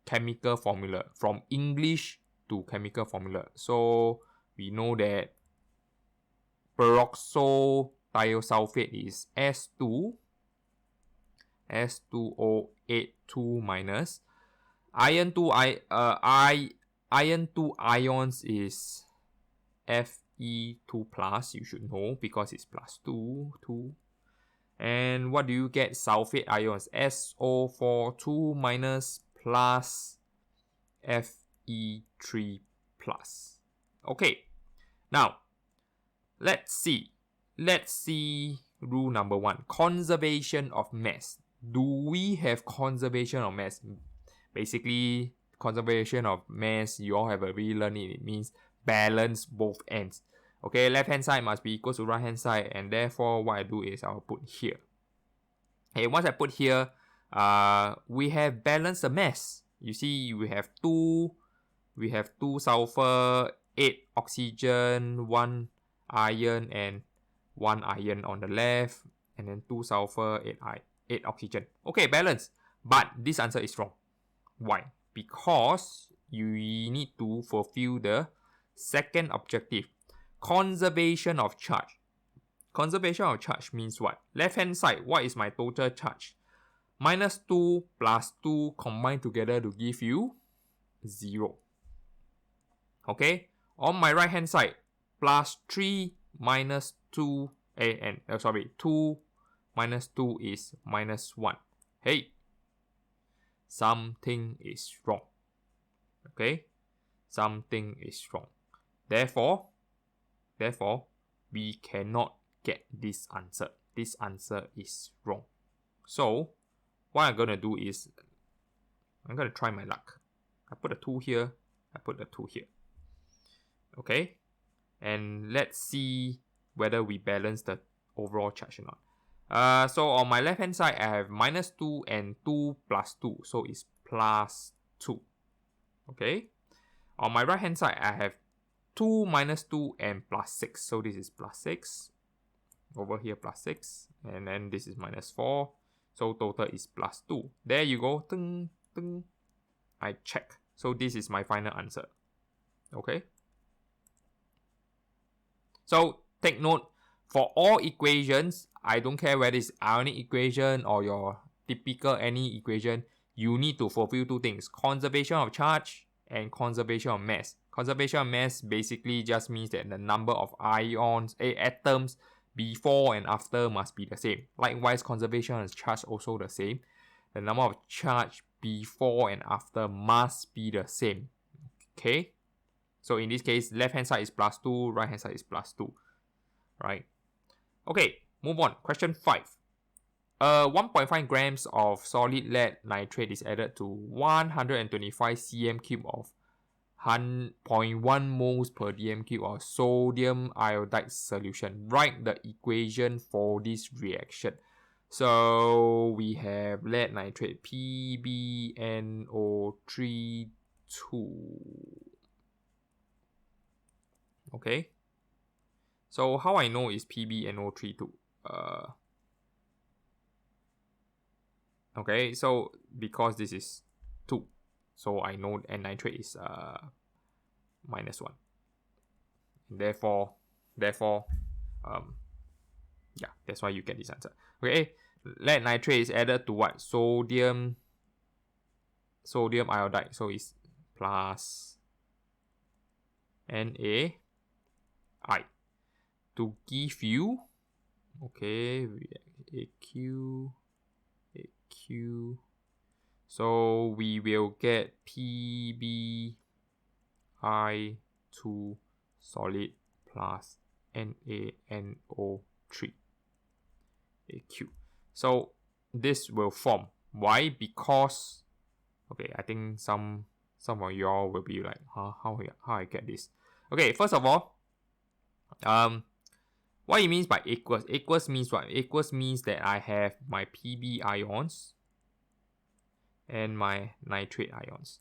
chemical formula, from English to chemical formula. So we know that peroxo thiosulfate is S2O82 minus iron 2 ions is Fe2 plus. You should know because it's plus 2. And what do you get? Sulfate ions, SO42 minus plus Fe3 plus. Okay, now let's see rule number one, conservation of mass. Do we have conservation of mass? Basically, conservation of mass, you all have already learned it. It means balance both ends. Okay, left hand side must be equal to right hand side, and therefore what I do is I'll put here. Okay, once I put here, we have balanced the mass. You see, we have two sulfur, 8 oxygen, 1 iron, and 1 iron on the left, and then 2 sulfur, 8 oxygen. Okay, balance. But this answer is wrong. Why? Because you need to fulfill the second objective, conservation of charge. Conservation of charge means what? Left hand side, what is my total charge? Minus 2 plus 2 combined together to give you 0. Okay? On my right hand side, plus 3 minus 2, 2 minus 2 is minus 1. Hey, something is wrong. Okay? Something is wrong. Therefore, we cannot get this answer. This answer is wrong. So, what I'm going to do is, I'm going to try my luck. I put a 2 here. I put a 2 here. Okay? And let's see whether we balance the overall charge or not. So on my left hand side, I have minus 2 and 2 plus 2. So it's plus 2. Okay? On my right hand side, I have 2 minus 2 and plus 6. So this is plus 6. Over here, plus 6. And then this is minus 4. So total is plus 2. There you go. Ding, ding. I check. So this is my final answer. Okay? So take note, for all equations, I don't care whether it's ionic equation or your typical any equation, you need to fulfill two things: conservation of charge and conservation of mass. Conservation of mass basically just means that the number of atoms before and after must be the same. Likewise, conservation of charge also the same. The number of charge before and after must be the same. Okay? So in this case, left hand side is +2, right hand side is +2. Right? Okay, move on. Question 5. 1.5 grams of solid lead nitrate is added to 125 cm cube of 0.1 moles per dm cube of sodium iodide solution. Write the equation for this reaction. So we have lead nitrate PbNO3 2. Okay. So how I know is PbNO3 2? Okay, so because this is 2, so I know N nitrate is -1. Therefore, yeah, that's why you get this answer. Okay, lead nitrate is added to what? Sodium iodide. So it's plus NaI to give you, okay, AQ. So we will get PbI2 solid plus NaNO3 AQ. So this will form. Why? Because, okay, I think some of y'all will be like, how I get this? Okay, first of all, what it means by aqueous? Aqueous means what? Aqueous means that I have my Pb ions and my nitrate ions.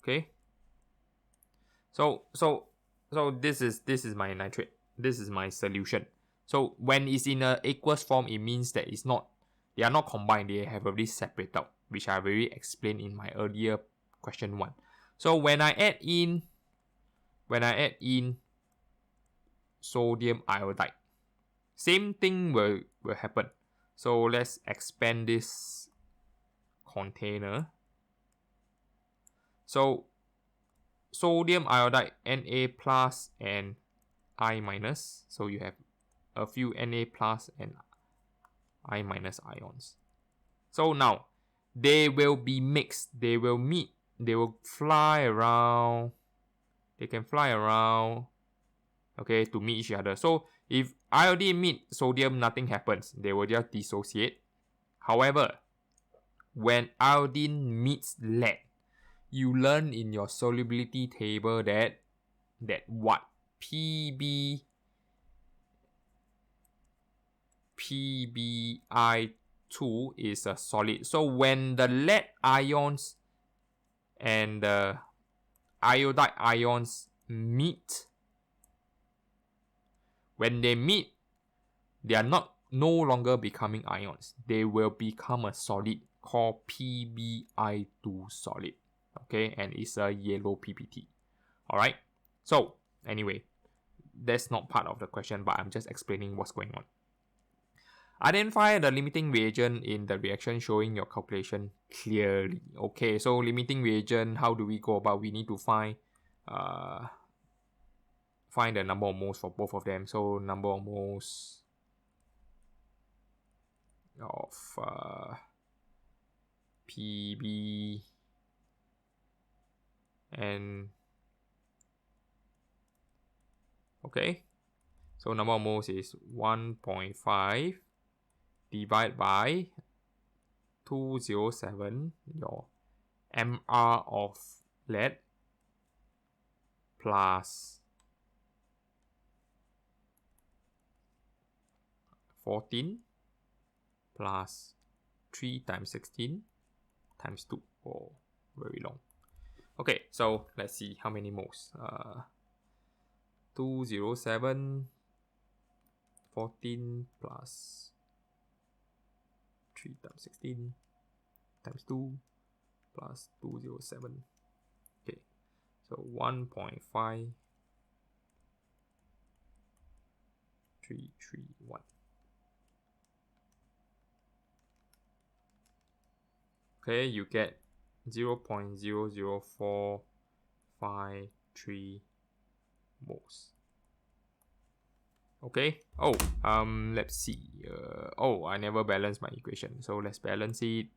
Okay. So this is my nitrate. This is my solution. So when it's in a aqueous form, it means that they are not combined. They have already separated out, which I already explained in my earlier question 1. So when I add in sodium iodide, same thing will happen. So let's expand this container. So sodium iodide Na plus and I minus. So you have a few Na plus and I minus ions. So now they will be mixed. They will meet. They will fly around. They can fly around, okay, to meet each other. So if iodine meet sodium, nothing happens. They will just dissociate. However, when iodine meets lead, you learn in your solubility table that what? PbI2 is a solid. So when the lead ions and the iodide ions meet, when they meet, they are no longer becoming ions. They will become a solid called PbI2 solid. Okay, and it's a yellow PPT. Alright, so anyway, that's not part of the question, but I'm just explaining what's going on. Identify the limiting reagent in the reaction showing your calculation clearly. Okay, so limiting reagent, how do we go about? We need to find the number of moles for both of them. So number of moles of Pb and okay, so number of moles is 1.5 divided by 207, your mR of lead, plus 14 plus 3 times 16 times 2. Oh, very long. Okay, so let's see how many moles. 207, 14 plus 3 times 16 times 2 plus 207. Okay, so 1.5 331. okay, you get 0.00453 moles. Okay. Oh, let's see. I never balanced my equation. So let's balance it.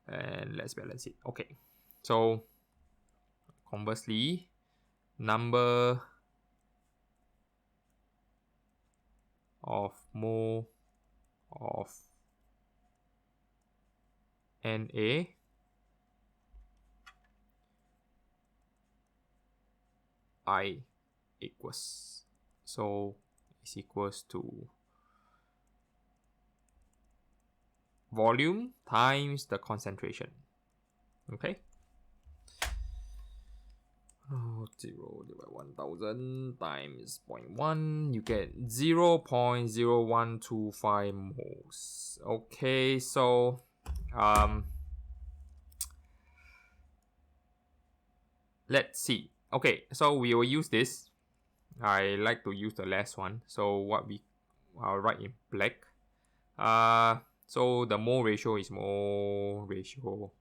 And let's balance it. Okay. So conversely, number of mole of Na I equals, so is equals to volume times the concentration. Okay. 0 divided by 1000 times 0.1, you get 0.0125 moles. Okay, so let's see. Okay, so we will use this. I like to use the last one. So I'll write in black. So the mole ratio is mole ratio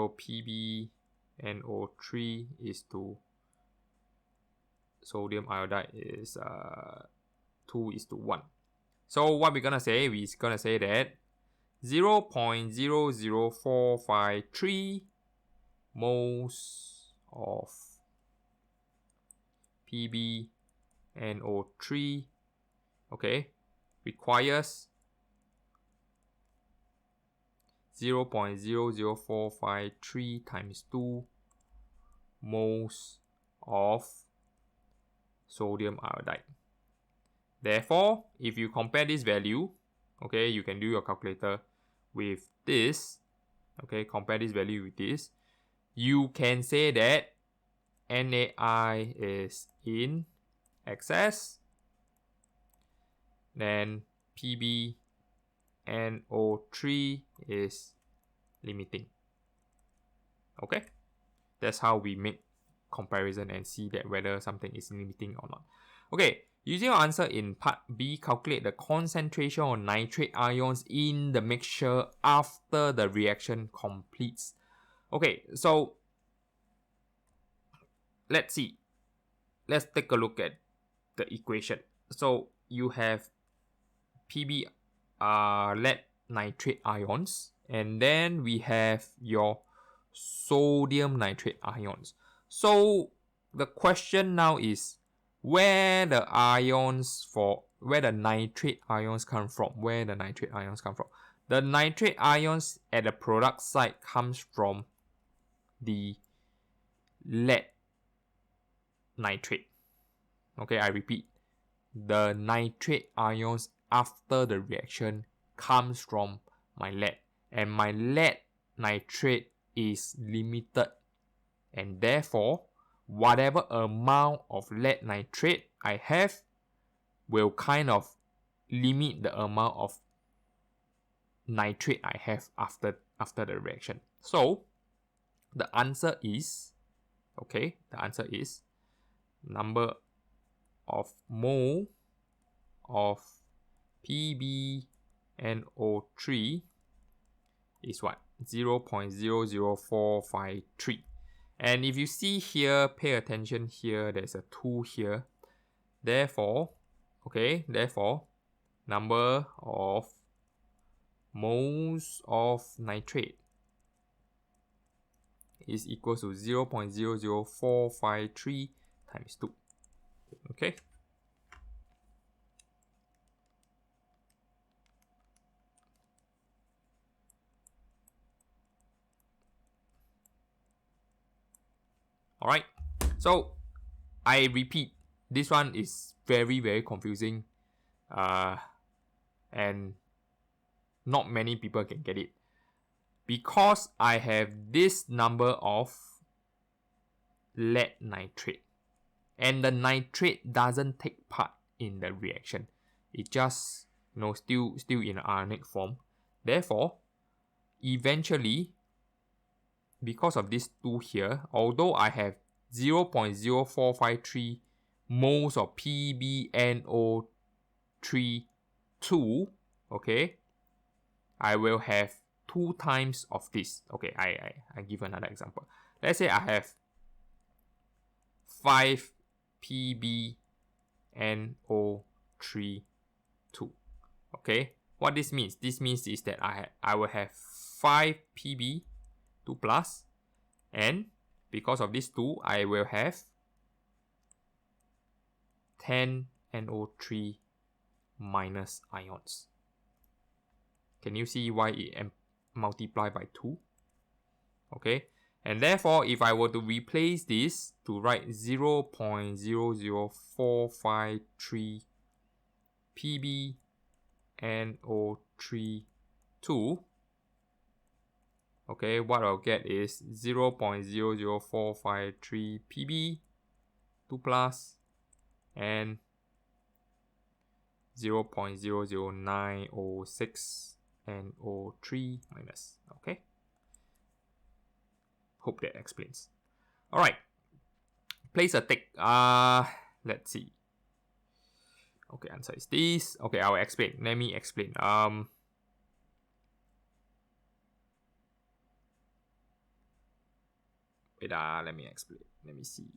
PbNO3 is to sodium iodide is 2:1. So what we're gonna say, that 0.00453 moles of PbNO3, okay, requires 0.00453 times 2 moles of sodium iodide. Therefore, if you compare this value, okay, you can do your calculator with this, okay, compare this value with this, you can say that NaI is in excess, then PbNO3 is limiting. Okay, that's how we make comparison and see that whether something is limiting or not. Okay, using your answer in part B, calculate the concentration of nitrate ions in the mixture after the reaction completes. Okay, so let's see. Let's take a look at the equation. So you have Pb lead nitrate ions, and then we have your sodium nitrate ions. So the question now is where the nitrate ions come from. The nitrate ions at the product side comes from the lead nitrate. Okay, I repeat. The nitrate ions after the reaction comes from my lead, and my lead nitrate is limited, and therefore whatever amount of lead nitrate I have will kind of limit the amount of nitrate I have after the reaction. So the answer is number of mole of PbNO3 is what? 0.00453. And if you see here, pay attention here, there's a 2 here. Therefore, number of moles of nitrate is equal to 0.00453 times 2. Okay. Alright, so I repeat, this one is very, very confusing, and not many people can get it. Because I have this number of lead nitrate, and the nitrate doesn't take part in the reaction. It just, still in ionic form. Therefore, eventually, because of this 2 here, although I have 0.0453 moles of PbNO3 2, okay, I will have 2 times of this. Okay, I give another example. Let's say I have 5 PbNO3 2. Okay, what this means? This means is that I will have 5 Pb 2 plus, and because of this 2, I will have 10 NO3 minus ions. Can you see why it multiply by 2? Okay, and therefore if I were to replace this to write 0.00453 PbNO3 2, okay, what I'll get is 0.00453 Pb 2 plus and 0.00906 NO3 minus. Okay, hope that explains. All right, place a tick. Let's see. Okay, answer is this. Okay, I will explain. Let me explain. Wait, let me explain. Let me see.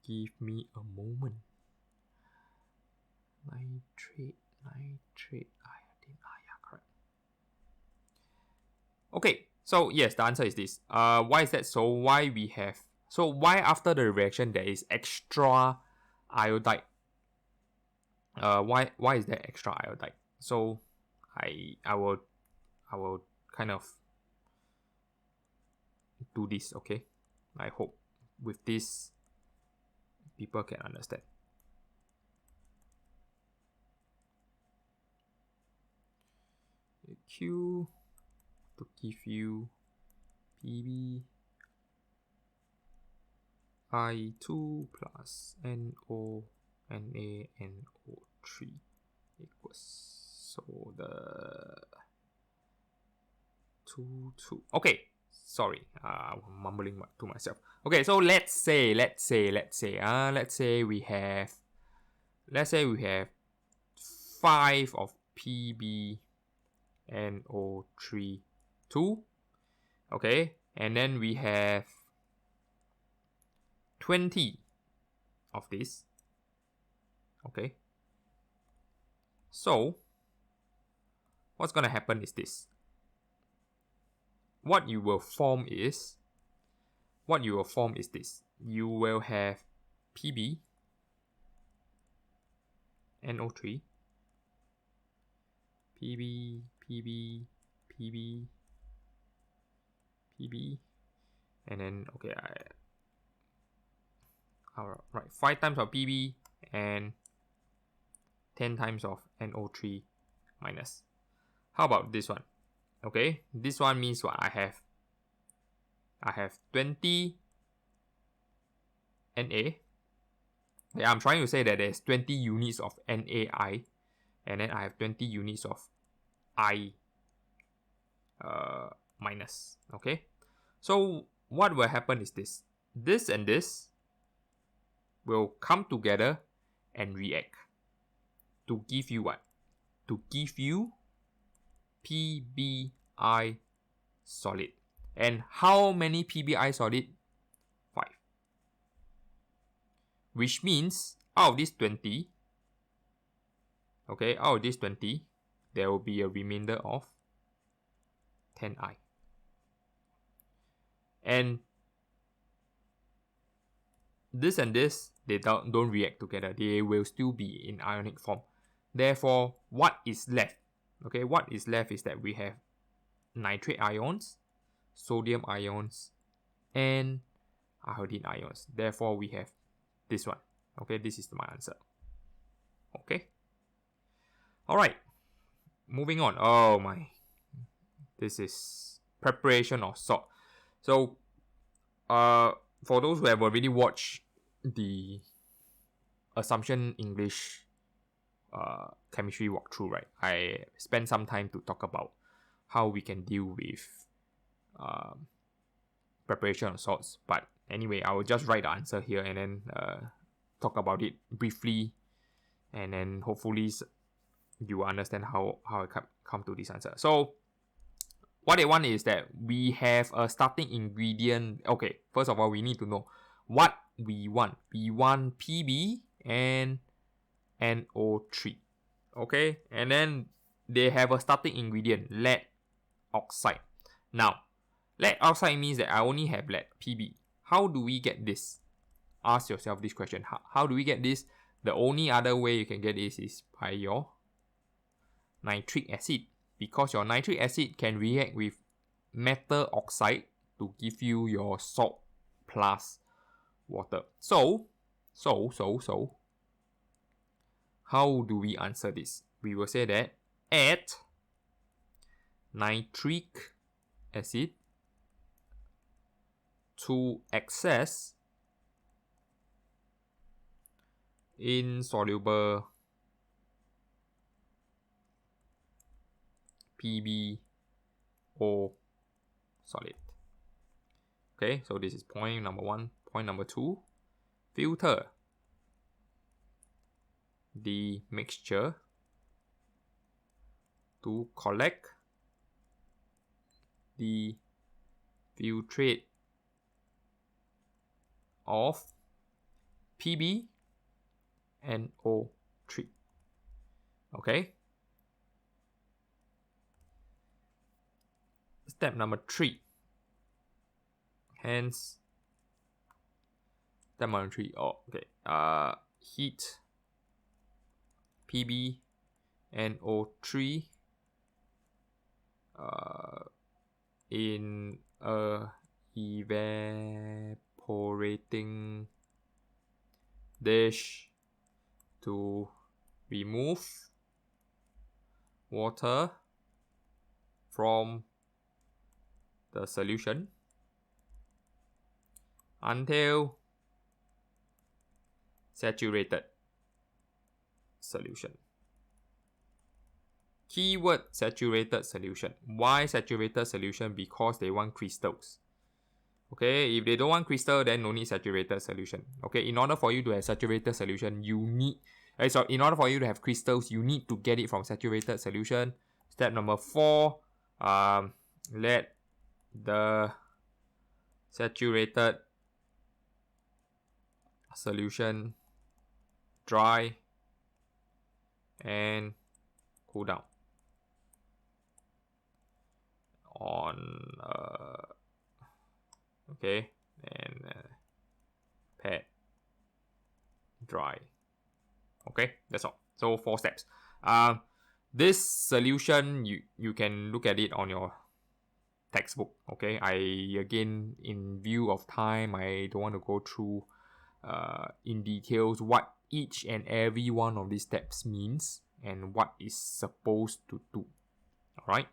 Give me a moment. Nitrate, iodine. Yeah, correct. Okay, so yes, the answer is this. Why is that so? Why after the reaction there is extra iodide? Why is there extra iodide? So I will kind of do this, okay? I hope with this people can understand. Q to give you Pb I2 plus NO NaNO3 equals, so the 2 2. Okay, sorry, I'm mumbling to myself. Okay, so let's say we have 5 of PbNO3 2. Okay, and then we have 20 of this. Okay, so what's gonna happen is this. What you will form is this. You will have Pb NO3, Pb, and then okay, I'll write 5 times of Pb and 10 times of NO3 minus. How about this one? Okay, this one means what? I have 20 Na. Yeah, I'm trying to say that there's 20 units of NaI, and then I have 20 units of I minus. Okay, so what will happen is this. This and this will come together and react to give you what? To give you PbI solid. And how many PbI solid? 5. Which means out of this 20, okay, out of this 20, there will be a remainder of 10I. And this and this, they don't react together. They will still be in ionic form. Therefore, what is left? Okay, what is left is that we have nitrate ions, sodium ions, and iodine ions. Therefore, we have this one. Okay, this is my answer. Okay. All right. Moving on. Oh my. This is preparation of salt. So, for those who have already watched the Assumption English chemistry walkthrough, right? I spent some time to talk about how we can deal with preparation of sorts. But anyway, I will just write the answer here and then talk about it briefly, and then hopefully you understand how I come to this answer. So what they want is that we have a starting ingredient. Okay, first of all, we need to know what we want. We want PB and NO3. Okay, and then they have a starting ingredient, lead oxide. Now, lead oxide means that I only have lead, PB. How do we get this? Ask yourself this question. How do we get this? The only other way you can get this is by your nitric acid, because your nitric acid can react with metal oxide to give you your salt plus water. So how do we answer this? We will say that add nitric acid to excess insoluble PbO solid. Okay, so this is point number 1. Point number 2, filter the mixture to collect the filtrate of PbNO3. Okay. Step number 3. Hence, step number 3. Oh, okay. Heat PbNO3 in a evaporating dish to remove water from the solution until saturated solution. Keyword saturated solution. Why saturated solution? Because they want crystals. Okay, if they don't want crystal, then no need saturated solution. Okay, in order for you to have saturated solution, you need in order for you to have crystals, you need to get it from saturated solution. Step number 4, let the saturated solution dry and cool down on okay, and pad dry. Okay, that's all. So 4 steps. This solution, you can look at it on your textbook. Okay, again, in view of time, I don't want to go through in details what each and every one of these steps means and what is supposed to do. All right.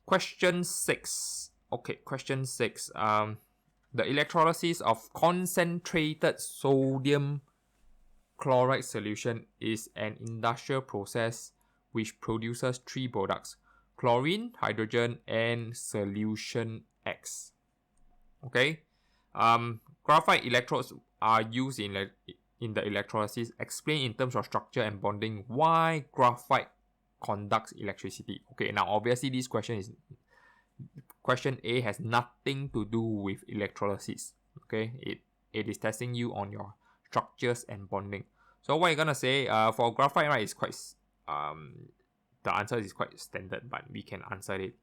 Question 6. Okay, question 6. The electrolysis of concentrated sodium chloride solution is an industrial process which produces 3 products: chlorine, hydrogen, and solution X. Okay. Graphite electrodes are used in the electrolysis. Explain in terms of structure and bonding why graphite conducts electricity. Okay, now obviously this question A has nothing to do with electrolysis. Okay, it is testing you on your structures and bonding. So what you're gonna say for graphite, right, is quite the answer is quite standard, but we can answer it.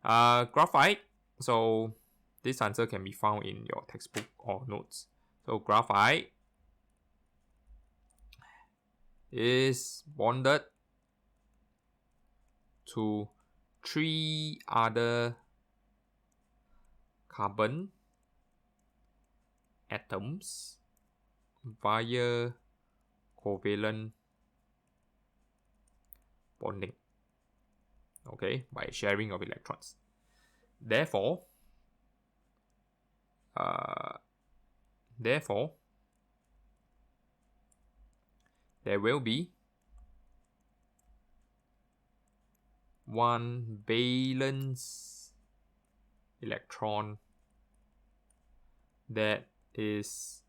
Graphite, so this answer can be found in your textbook or notes. So graphite is bonded to 3 other carbon atoms via covalent bonding. Okay, by sharing of electrons. Therefore, there will be 1 valence electron that is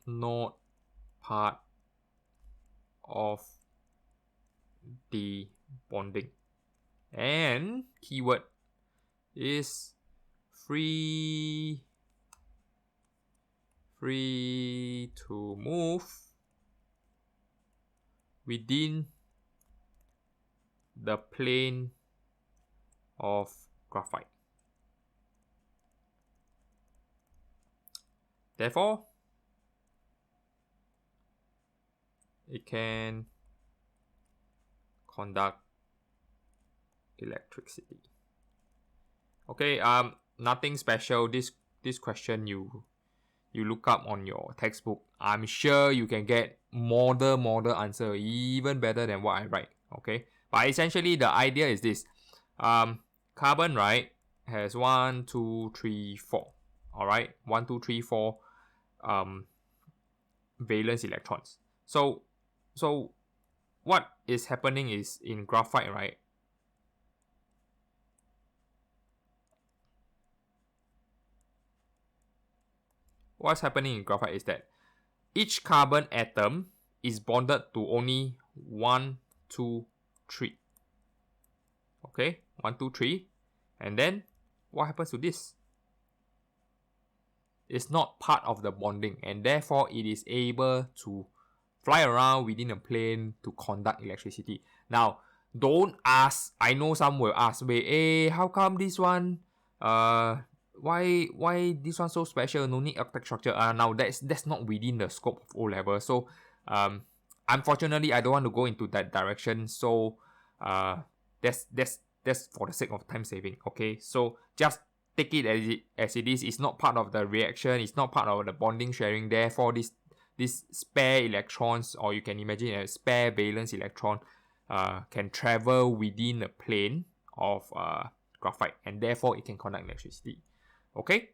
not part of the bonding. And keyword is free to move within the plane of graphite. Therefore, it can conduct electricity. Okay, nothing special. This question you look up on your textbook. I'm sure you can get model answer even better than what I write. Okay, but essentially the idea is this: carbon, right, has 1, 2, 3, 4. All right, 1, 2, 3, 4 valence electrons. So what is happening is in graphite, right? What's happening in graphite is that each carbon atom is bonded to only 1, 2, 3. Okay, 1, 2, 3. And then what happens to this? It's not part of the bonding, and therefore it is able to fly around within a plane to conduct electricity. Now, don't ask. I know some will ask, wait, how come this one, why this one so special? No need octet structure. Now that's not within the scope of O level. So, unfortunately, I don't want to go into that direction. So, that's for the sake of time saving. Okay, so just take it as it is. It's not part of the reaction. It's not part of the bonding sharing. Therefore, this spare electrons, or you can imagine a spare valence electron, can travel within a plane of graphite, and therefore it can conduct electricity. Okay.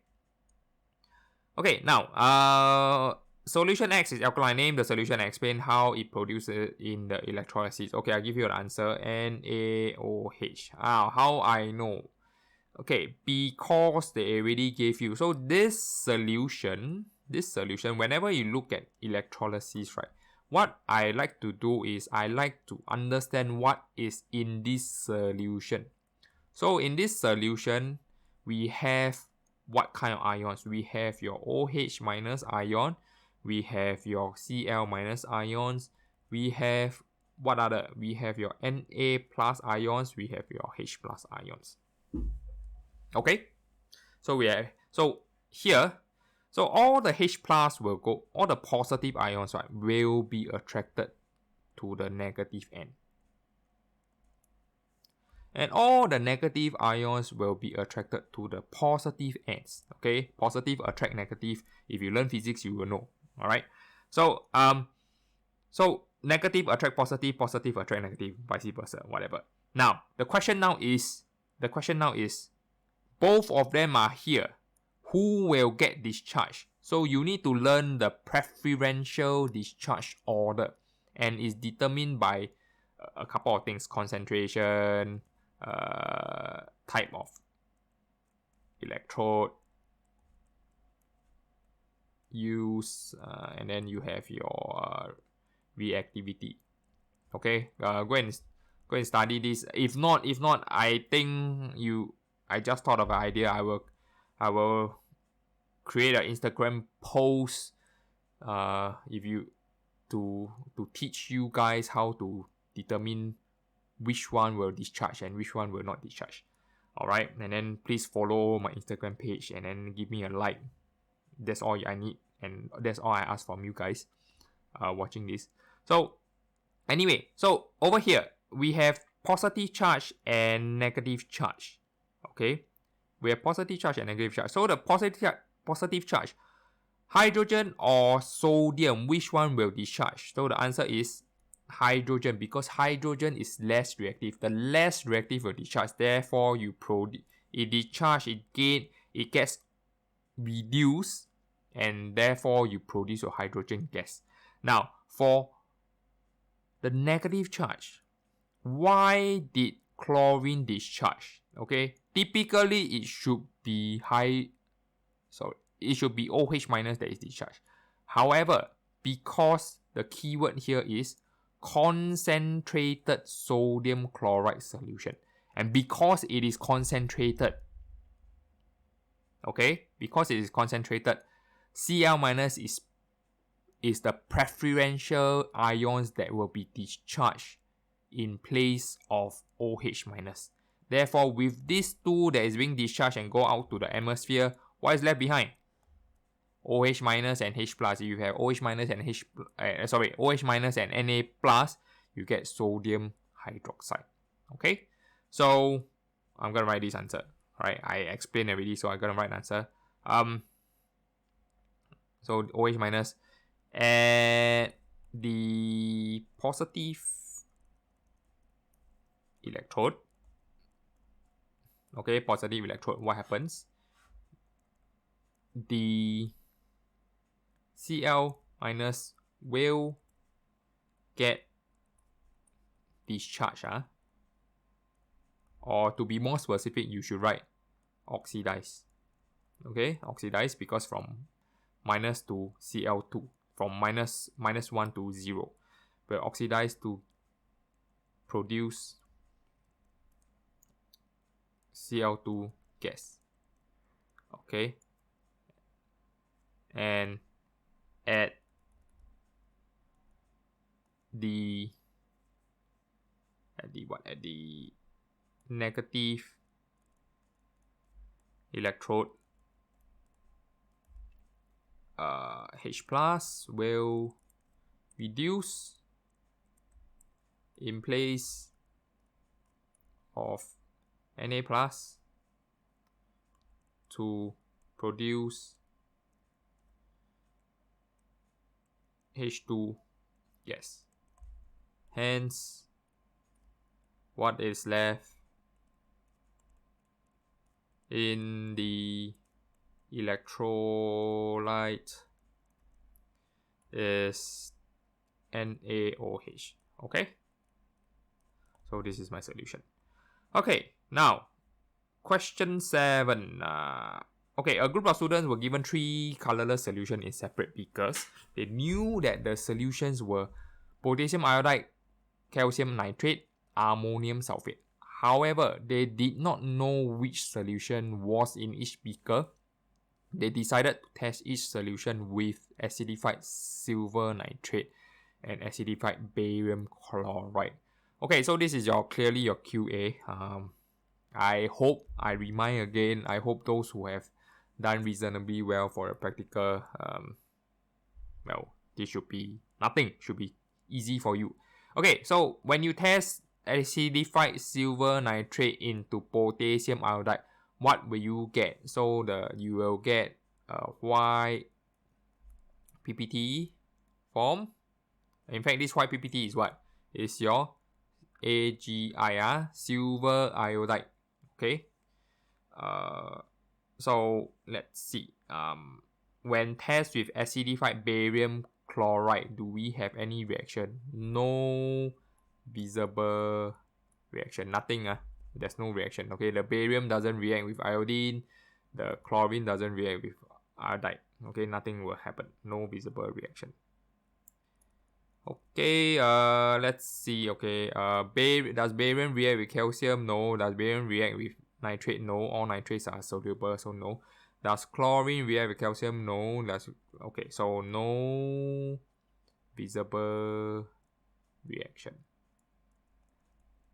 Okay. Now, solution X is alkaline. Name the solution and explain how it produces in the electrolysis. Okay, I'll give you an answer. NaOH. How I know? Okay, because they already gave you. So this solution, whenever you look at electrolysis, right, what I like to do is I like to understand what is in this solution. So in this solution, we have what kind of ions? We have your OH minus ion, we have your Cl minus ions, we have what other? We have your Na plus ions, we have your H plus ions. Okay, so here, all the H plus will go, all the positive ions, right, will be attracted to the negative end. And all the negative ions will be attracted to the positive ends. Okay, positive attract negative. If you learn physics, you will know. All right. So negative attract positive, positive attract negative, vice versa, whatever. Now the question now is, both of them are here. Who will get discharged? So you need to learn the preferential discharge order, and it's determined by a couple of things: concentration, type of electrode use, and then you have your reactivity. Okay, go and study this. If not, I think I just thought of an idea. I will create an Instagram post, if you to teach you guys how to determine which one will discharge and which one will not discharge. Alright, and then please follow my Instagram page and then give me a like. That's all I need, and that's all I ask from you guys watching this. So anyway, so over here we have positive charge and negative charge. Okay, we have positive charge and negative charge. So the positive charge, hydrogen or sodium, which one will discharge? So the answer is hydrogen, because hydrogen is less reactive. The less reactive will discharge. Therefore, it gets reduced, and therefore you produce your hydrogen gas. Now, for the negative charge, why did chlorine discharge? Okay, typically it should be So it should be OH minus that is discharged. However, because the keyword here is concentrated sodium chloride solution, and because it is concentrated, okay, because it is concentrated, Cl minus is the preferential ions that will be discharged in place of OH minus. Therefore, with this two that is being discharged and go out to the atmosphere, what is left behind? OH minus and H plus. If you have OH minus and OH minus and Na plus, you get sodium hydroxide. Okay, so I'm gonna write this answer. Right, I explained already, so I'm gonna write an answer. So OH minus at the positive electrode. Okay, positive electrode. What happens? The Cl minus will get discharged. Or to be more specific, you should write oxidize. Okay, oxidize because from minus to Cl2, from minus 1 to 0, will oxidize to produce Cl2 gas. Okay, and at the negative electrode, H plus will reduce in place of Na plus to produce H2 gas. Hence, what is left in the electrolyte is NaOH. Okay, so this is my solution. Okay, now question 7. Okay, a group of students were given 3 colorless solutions in separate beakers. They knew that the solutions were potassium iodide, calcium nitrate, ammonium sulfate. However, they did not know which solution was in each beaker. They decided to test each solution with acidified silver nitrate and acidified barium chloride. Okay, so this is clearly your QA. I remind again, I hope those who have done reasonably well for a practical, well, this should be nothing, should be easy for you. Okay, so when you test acidified silver nitrate into potassium iodide, what will you get? So you will get a white PPT form. In fact, this white PPT is what? Is your AgI, silver iodide. Okay. So let's see. When test with acidified barium chloride, do we have any reaction? No visible reaction. Nothing. There's no reaction. Okay, the barium doesn't react with iodine. The chlorine doesn't react with iodide. Okay, nothing will happen. No visible reaction. Okay, let's see. Okay, does barium react with calcium? No. Does barium react with nitrate? No. All nitrates are soluble, so no. Does chlorine react with calcium? No. Okay, so no visible reaction.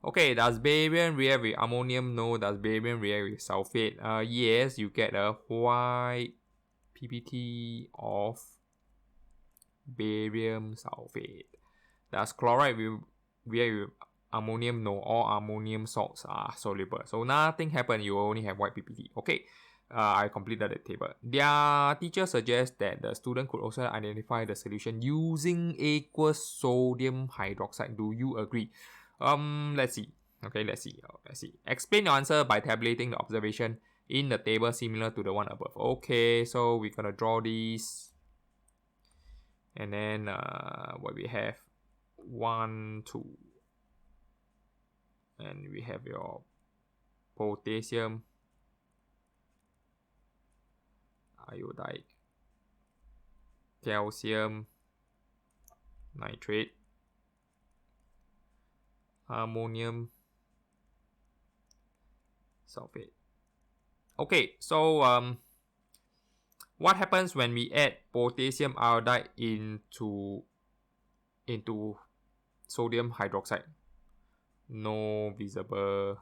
Okay, does barium react with ammonium? No. Does barium react with sulfate? Yes, you get a white PPT of barium sulfate. Does chloride react with ammonium? No. All ammonium salts are soluble. So nothing happened. You only have white PPT. Okay. I completed the table. Their teacher suggests that the student could also identify the solution using aqueous sodium hydroxide. Do you agree? Let's see. Okay, let's see. Explain your answer by tabulating the observation in the table similar to the one above. Okay, so we're gonna draw this. And then what we have? 1, 2. And we have your potassium iodide, calcium nitrate, ammonium sulfate. Okay, so what happens when we add potassium iodide into sodium hydroxide? No visible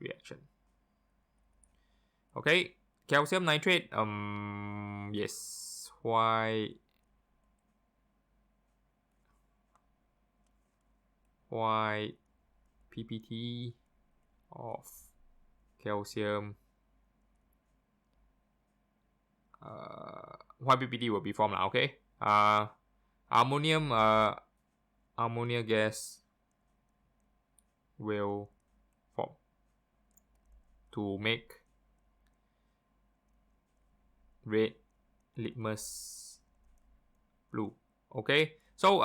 reaction. Okay, calcium nitrate, yes, why PPT of calcium, why PPT will be formed, okay? Ammonia gas will form to make red litmus blue. Okay, so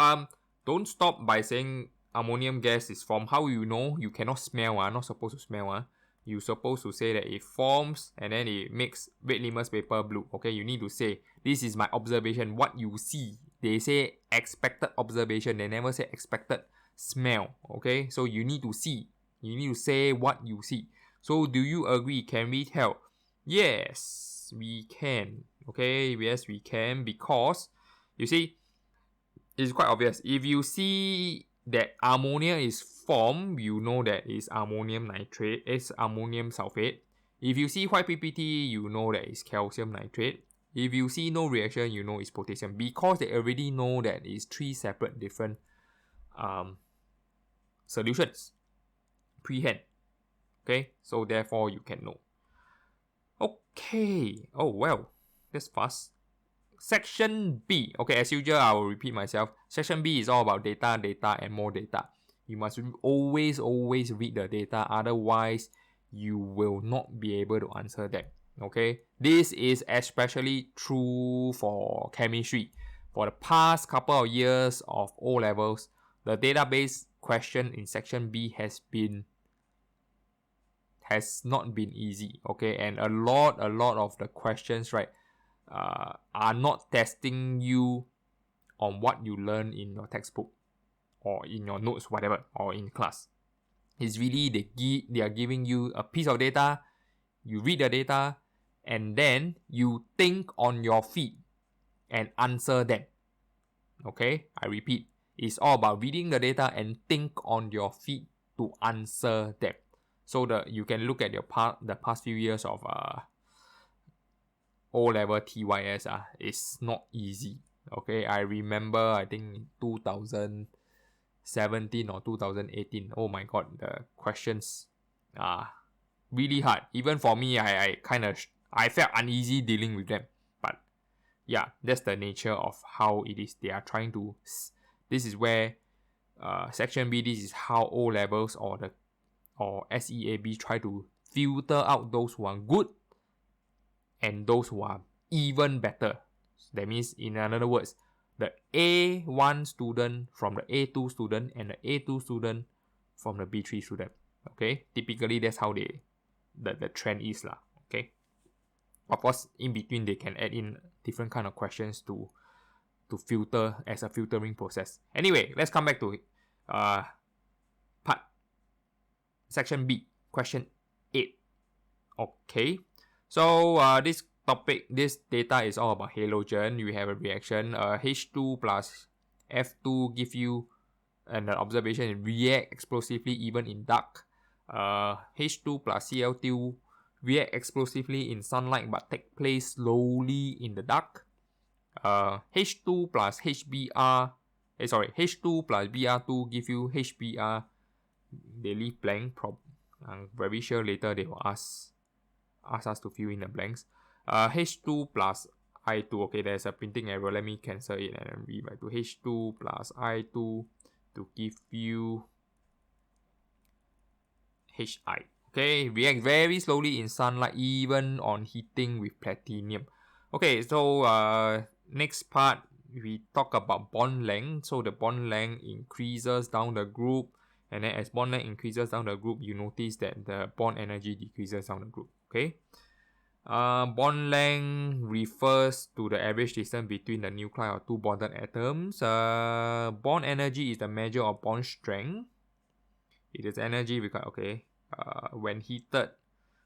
don't stop by saying ammonium gas is formed. How you know? You cannot smell. Not supposed to smell. You're supposed to say that it forms and then it makes red litmus paper blue. Okay, you need to say this is my observation. What you see. They say expected observation. They never say expected smell. Okay, so you need to see. You need to say what you see. So do you agree? Can we tell? Yes, we can. Okay, yes, we can, because you see, it's quite obvious. If you see that ammonia is formed, you know that it's ammonium nitrate, it's ammonium sulfate. If you see white PPT, you know that it's calcium nitrate. If you see no reaction, you know it's potassium, because they already know that it's three separate different solutions pre-hand. Okay, so therefore you can know. Okay, oh well, that's fast. Section B. Okay, as usual, I will repeat myself. Section B is all about data, and more data. You must always read the data, otherwise you will not be able to answer them. Okay, this is especially true for chemistry. For the past couple of years of O levels, the database question in section B has not been easy. Okay, and a lot of the questions, right, are not testing you on what you learn in your textbook or in your notes, whatever, or in class. It's really they are giving you a piece of data, you read the data, and then you think on your feet and answer them. Okay, I repeat, it's all about reading the data and think on your feet to answer them. So you can look at the past few years of O-level TYS, it's not easy. Okay, I remember, I think 2017 or 2018. Oh my god, the questions are really hard. Even for me, I felt uneasy dealing with them. But yeah, that's the nature of how it is. They are trying to. This is where section B. This is how O levels or SEAB try to filter out those who are good and those who are even better. That means, in other words, the A1 student from the A2 student and the A2 student from the B3 student. Okay, typically that's how the trend is lah. Okay, of course, in between they can add in different kind of questions to filter as a filtering process. Anyway, let's come back to part section B, question 8. Okay, so this data is all about halogen. You have a reaction, H2 plus F2 give you an observation react explosively even in dark. H2 plus Cl2 react explosively in sunlight but take place slowly in the dark. H2 plus HBr, H2 plus Br2 give you HBr. They leave blank. I'm very sure later they will ask us to fill in the blanks. H2 plus I2. Okay, there's a printing error. Let me cancel it and rewrite to H2 plus I2 to give you Hi. Okay, react very slowly in sunlight, even on heating with platinum. Okay, so next part we talk about bond length. So the bond length increases down the group, and then as bond length increases down the group, you notice that the bond energy decreases down the group. Okay. Bond length refers to the average distance between the nuclei of two bonded atoms. Bond energy is the measure of bond strength. It is energy because when heated.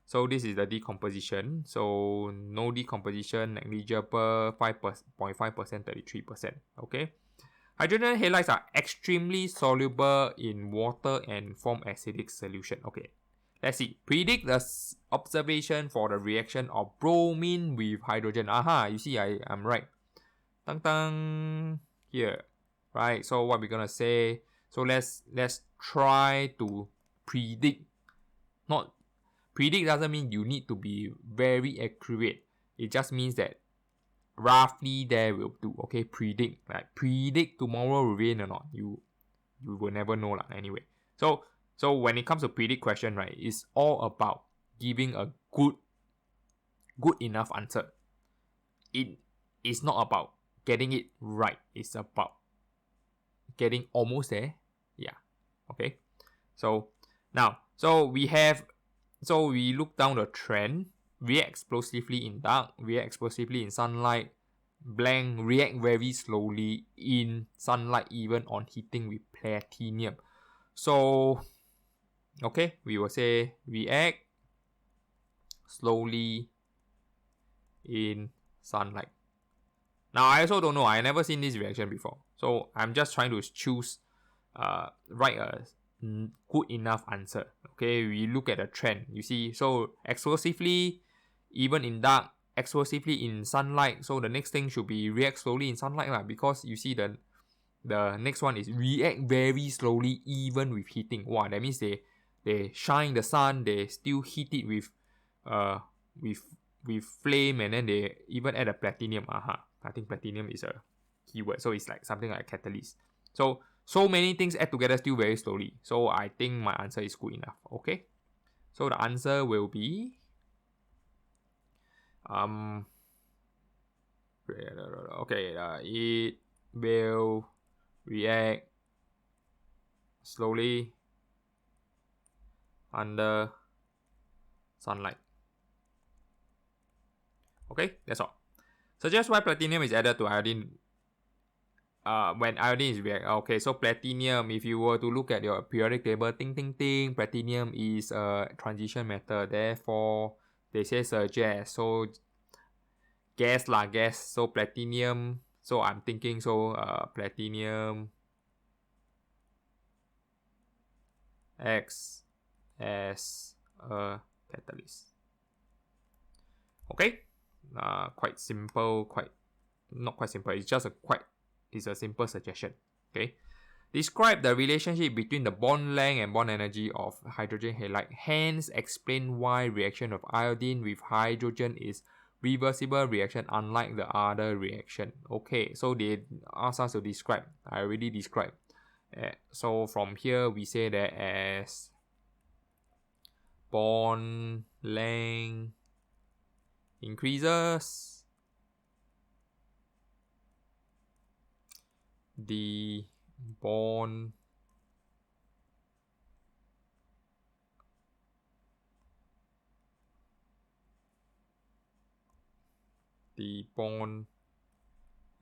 So this is the decomposition. So no decomposition, negligible, 5.5%, 33%. Okay. Hydrogen halides are extremely soluble in water and form acidic solution. Okay. Let's see. Predict the observation for the reaction of bromine with hydrogen. Aha, you see, I'm right. Tang tang. Here. Right. So what we're gonna say. So let's try to predict. Not predict doesn't mean you need to be very accurate. It just means that roughly there will do. Okay, predict. Like predict tomorrow will rain or not. You will never know lah. Anyway. So when it comes to predict question, right, it's all about giving a good enough answer. It is not about getting it right. It's about getting almost there. Yeah. Okay. So now, we look down the trend. React explosively in dark, react explosively in sunlight, blank, react very slowly in sunlight even on heating with platinum. So, okay, we will say react slowly in sunlight. Now, I also don't know. I never seen this reaction before. So, I'm just trying to choose, write a good enough answer. Okay, we look at the trend. You see, so explosively, even in dark, explosively in sunlight. So the next thing should be react slowly in sunlight lah, because you see the next one is react very slowly even with heating. Wow, that means they shine the sun, they still heat it with flame, and then they even add a platinum. I think platinum is a keyword. So it's like something like a catalyst. So many things add together still very slowly. So I think my answer is good enough. Okay. So the answer will be it will react slowly under sunlight. Okay, that's all. Suggest why platinum is added to iodine when iodine is react. Okay, so platinum, if you were to look at your periodic table, platinum is a transition metal. Therefore, they say suggest. So gas. So platinum. So I'm thinking platinum acts as a catalyst. Okay, quite simple. Not quite simple. It's just it's a simple suggestion. Okay. Describe the relationship between the bond length and bond energy of hydrogen halide. Hence, explain why reaction of iodine with hydrogen is reversible reaction unlike the other reaction. Okay, so they ask us to describe. I already described. So from here, we say that as bond length increases, the bond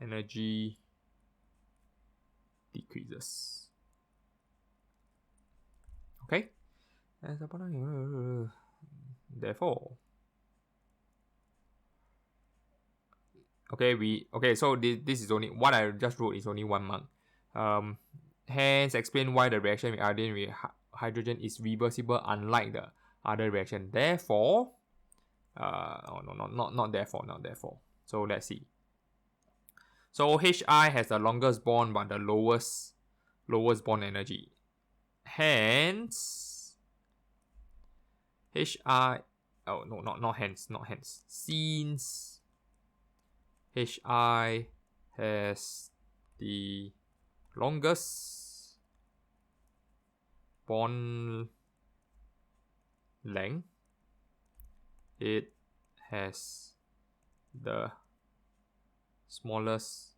energy decreases. Okay. Therefore, so this is only what I just wrote is only 1 mark. Hence, explain why the reaction with iodine with hydrogen is reversible unlike the other reaction. Therefore, not therefore. So let's see. So Hi has the longest bond but the lowest bond energy. Hence, Hi. Oh no, not hence. Since Hi has the longest bond length, it has the smallest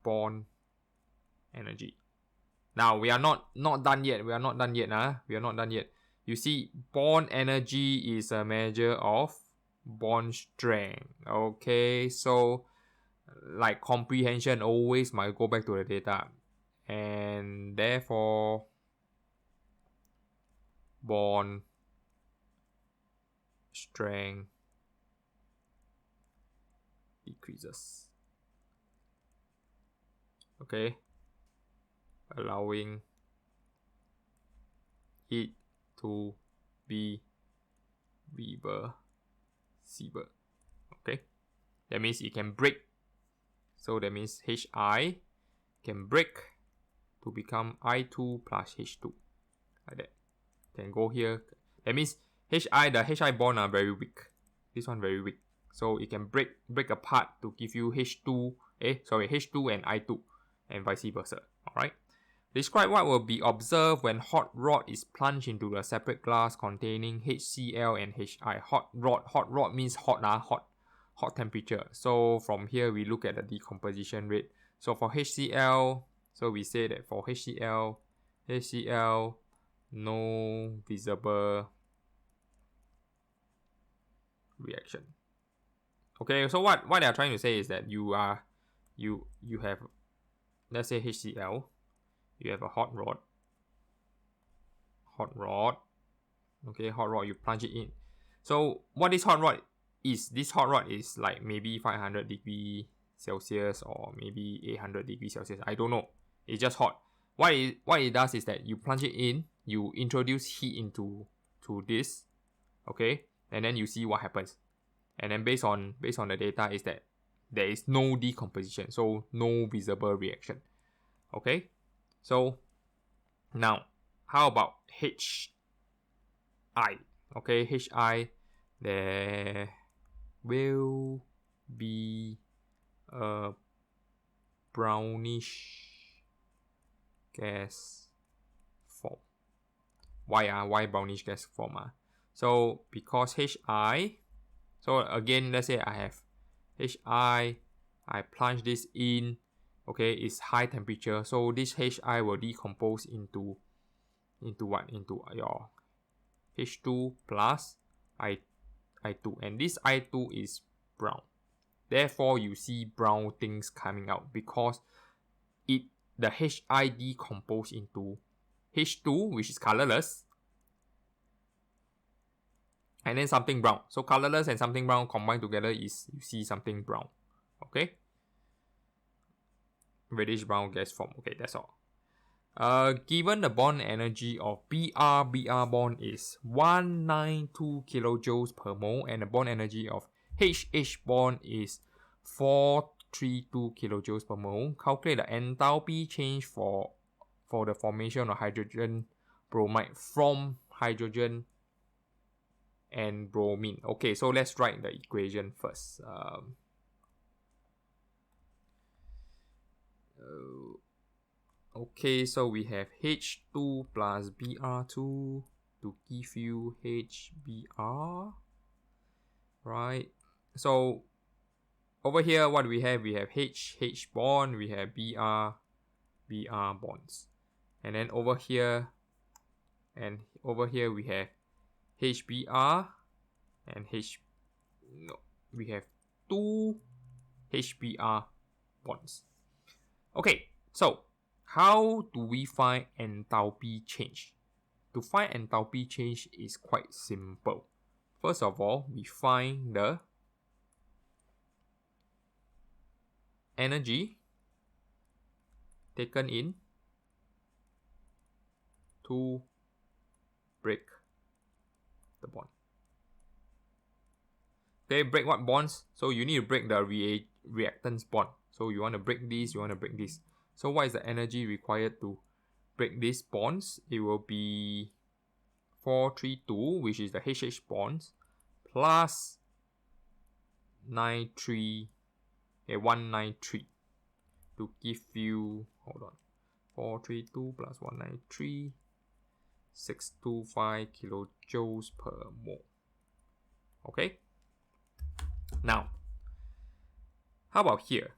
bond energy. Now we are not done yet. We are not done yet. you see bond energy is a measure of bond strength. Okay, so like comprehension, always might go back to the data, and therefore bond strength decreases. Okay, allowing it to be reversible. Okay, that means it can break. So that means Hi can break to become I2 plus H2, like that. Can go here. That means the Hi bond are very weak. This one very weak. So it can break apart to give you H2 and I2, and vice versa. Alright. Describe what will be observed when hot rod is plunged into a separate glass containing HCl and Hi. Hot rod means hot temperature. So from here we look at the decomposition rate. So for HCl, so we say that for HCl, no visible reaction. Okay, so what they are trying to say is that you have, let's say HCl, you have a hot rod. Okay, hot rod, you plunge it in. So what this hot rod is, like maybe 500 degrees Celsius or maybe 800 degrees Celsius. I don't know. It's just hot. What it does is that you plunge it in, you introduce heat into this, okay, and then you see what happens. And then based on the data is that there is no decomposition, so no visible reaction. Okay, so now how about Hi? Okay, Hi, there will be a brownish gas form. Why brownish gas form? So because Hi, so again, let's say I have Hi, I plunge this in, okay, it's high temperature, so this Hi will decompose into what? Into your H2 plus I2, and this I2 is brown. Therefore, you see brown things coming out because the Hi decompose into H2, which is colorless, and then something brown. So colorless and something brown combined together is you see something brown. Okay, reddish brown gas form. Okay, that's all. Given the bond energy of Br bond is 192 kilojoules per mole, and the bond energy of HH bond is 432 kilojoules per mole. Calculate the enthalpy change for the formation of hydrogen bromide from hydrogen and bromine. Okay, so let's write the equation first. Okay, so we have H2 plus Br2 to give you HBr, right? So over here, what we have? We have H bond, we have Br bonds, and then over here we have HBr and we have two HBr bonds. Okay, so how do we find enthalpy change? To find enthalpy change is quite simple. First of all, we find the energy taken in to break the bond. Okay, break what bonds? So you need to break the reactants bond. So you want to break this, you want to break this. So what is the energy required to break these bonds? It will be 432, which is the HH bonds, plus 193 to give you, 432 plus 193, 625 kilojoules per mole. Okay. Now, how about here?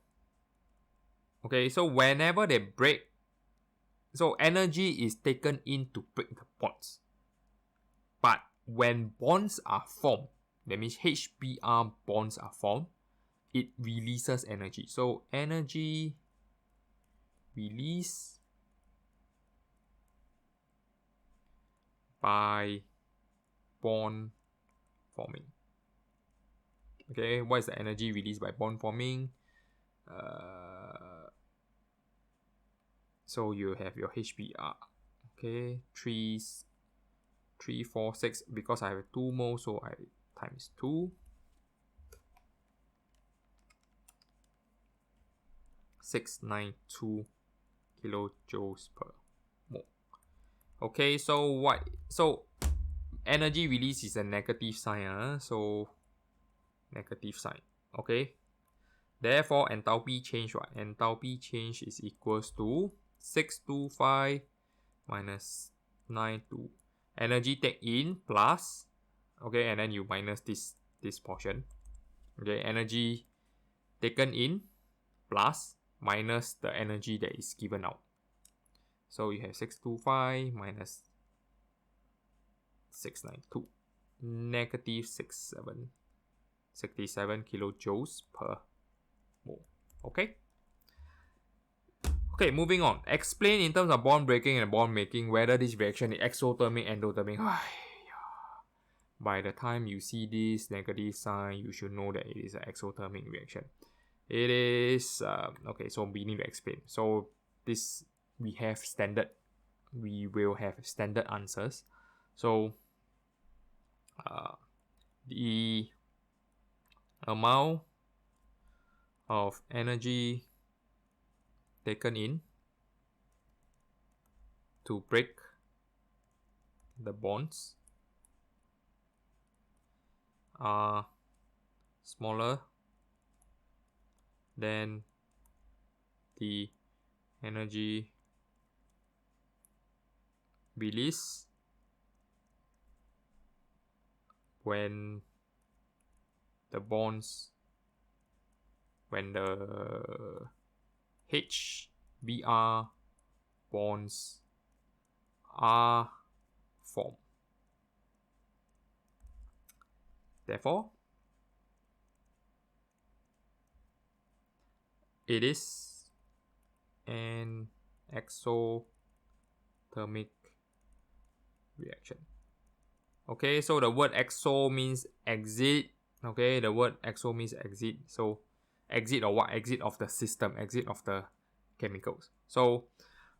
Okay, so whenever they break, so energy is taken in to break the bonds. But when bonds are formed, that means HBr bonds are formed, it releases energy. So energy release by bond forming. Okay, what is the energy released by bond forming? So you have your HBr. Okay, 3, 4, 6. Because I have 2 moles, so I times 2. 692 kilojoules per mole. Okay, so energy release is a negative sign, so negative sign. Okay, therefore enthalpy change, what? Enthalpy change is equals to 625 minus 92. Energy take in plus, okay, and then you minus this portion. Okay, energy taken in plus minus the energy that is given out. So you have 625 minus 692, negative 67 kilojoules per mole. Okay. Okay, moving on. Explain in terms of bond breaking and bond making whether this reaction is exothermic, endothermic. By the time you see this negative sign, you should know that it is an exothermic reaction. It is okay. So we need to explain. So this we have standard. We will have standard answers. So the amount of energy taken in to break the bonds are smaller than the energy release when the HBr bonds are formed. Therefore, it is an exothermic reaction. Okay, so the word exo means exit. Okay, the word exo means exit. So exit or what? Exit of the system, exit of the chemicals. So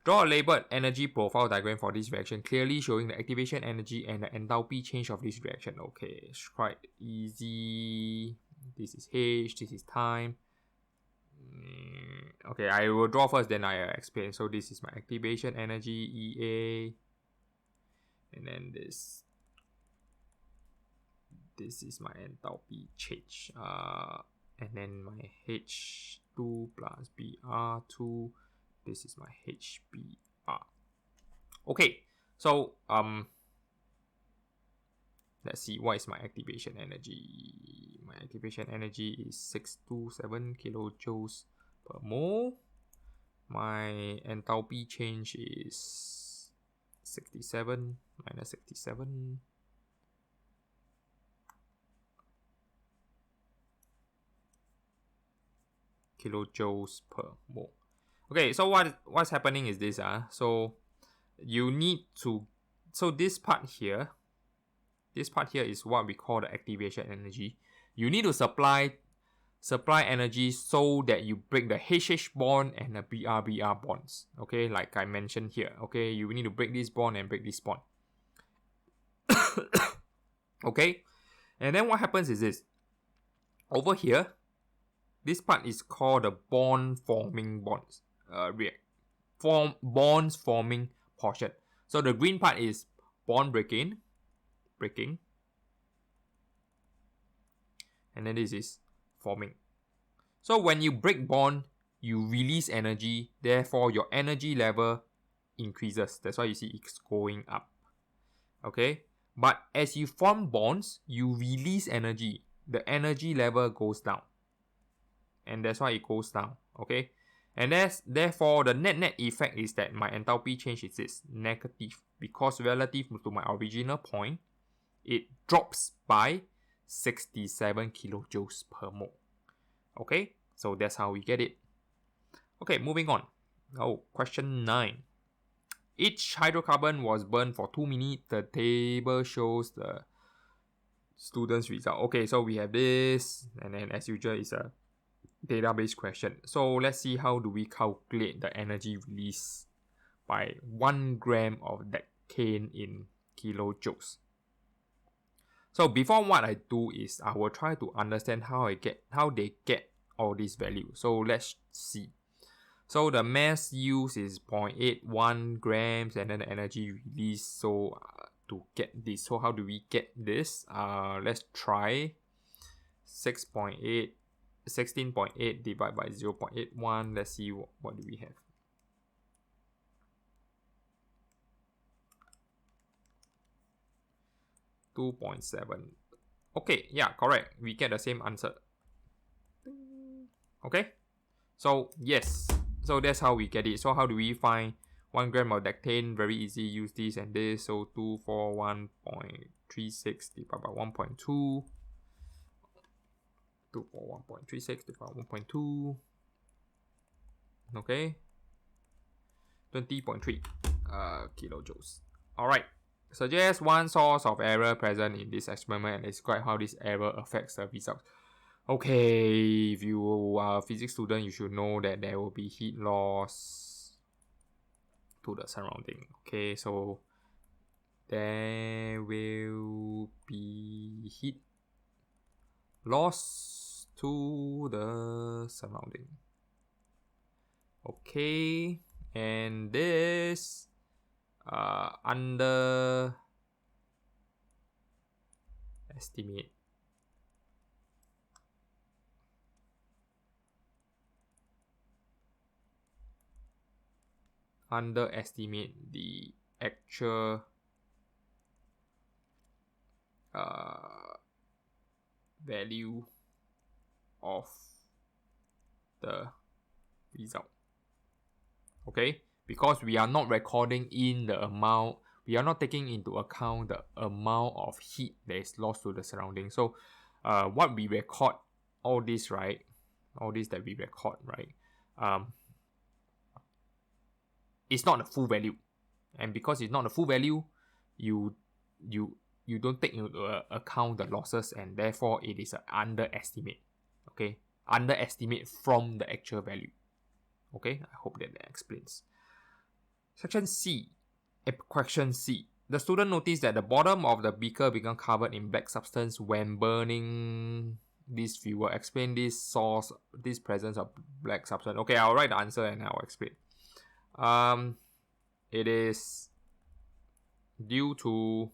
draw a labeled energy profile diagram for this reaction, clearly showing the activation energy and the enthalpy change of this reaction. Okay, it's quite easy. This is H, this is time. Okay, I will draw first, then I explain. So this is my activation energy, EA. And then this is my enthalpy change. And then my H2 plus Br2. This is my HBr. Okay, so let's see what is my activation energy. My activation energy is 627 kilojoules per mole. My enthalpy change is 67 minus 67. Kilojoules per mole. Okay, so what's happening is this. So you need to, so this part here is what we call the activation energy. You need to supply energy so that you break the HH bond and the BR bonds. Okay, like I mentioned here. Okay, you need to break this bond and break this bond. Okay, and then what happens is this. Over here, this part is called the bond forming bonds. Bonds forming portion. So the green part is bond breaking, and then this is forming. So when you break bond, you release energy, therefore your energy level increases. That's why you see it's going up. Okay, but as you form bonds, you release energy. The energy level goes down, and that's why it goes down. Okay, and therefore the net effect is that my enthalpy change is this negative, because relative to my original point, it drops by 67 kilojoules per mole. Okay, so that's how we get it. Okay, moving on. Oh, question 9. Each hydrocarbon was burned for 2 minutes. The table shows the students' result. Okay, so we have this, and then as usual, it's a database question. So let's see how do we calculate the energy release by 1 gram of decane in kilojoules. So before what I do is I will try to understand how they get all these values. So let's see. So the mass used is 0.81 grams and then the energy release. So to get this, so how do we get this? Let's try 16.8 divided by 0.81. Let's see what do we have. $2.7. Okay, yeah, correct. We get the same answer. Okay, so yes, so that's how we get it. So how do we find 1 gram of decane? Very easy, use this and this. So 241.36 divided by 1.2. 241.36 divided by 1.2. Okay, 20.3 kilojoules. Alright. Suggest one source of error present in this experiment and describe how this error affects the results. Okay, if you are a physics student, you should know that there will be heat loss to the surrounding. Okay, so there will be heat loss to the surrounding. Okay, and this underestimate the actual value of the result. Okay, because we are not recording in the amount, we are not taking into account the amount of heat that is lost to the surrounding. So what we record, all this, right, all this that we record, right, it's not the full value. And because it's not the full value, you don't take into account the losses, and therefore it is an underestimate. Okay, underestimate from the actual value. Okay, I hope that explains. Section C, question C. The student noticed that the bottom of the beaker became covered in black substance when burning this fuel. Explain this presence of black substance. Okay, I'll write the answer and I'll explain. It is due to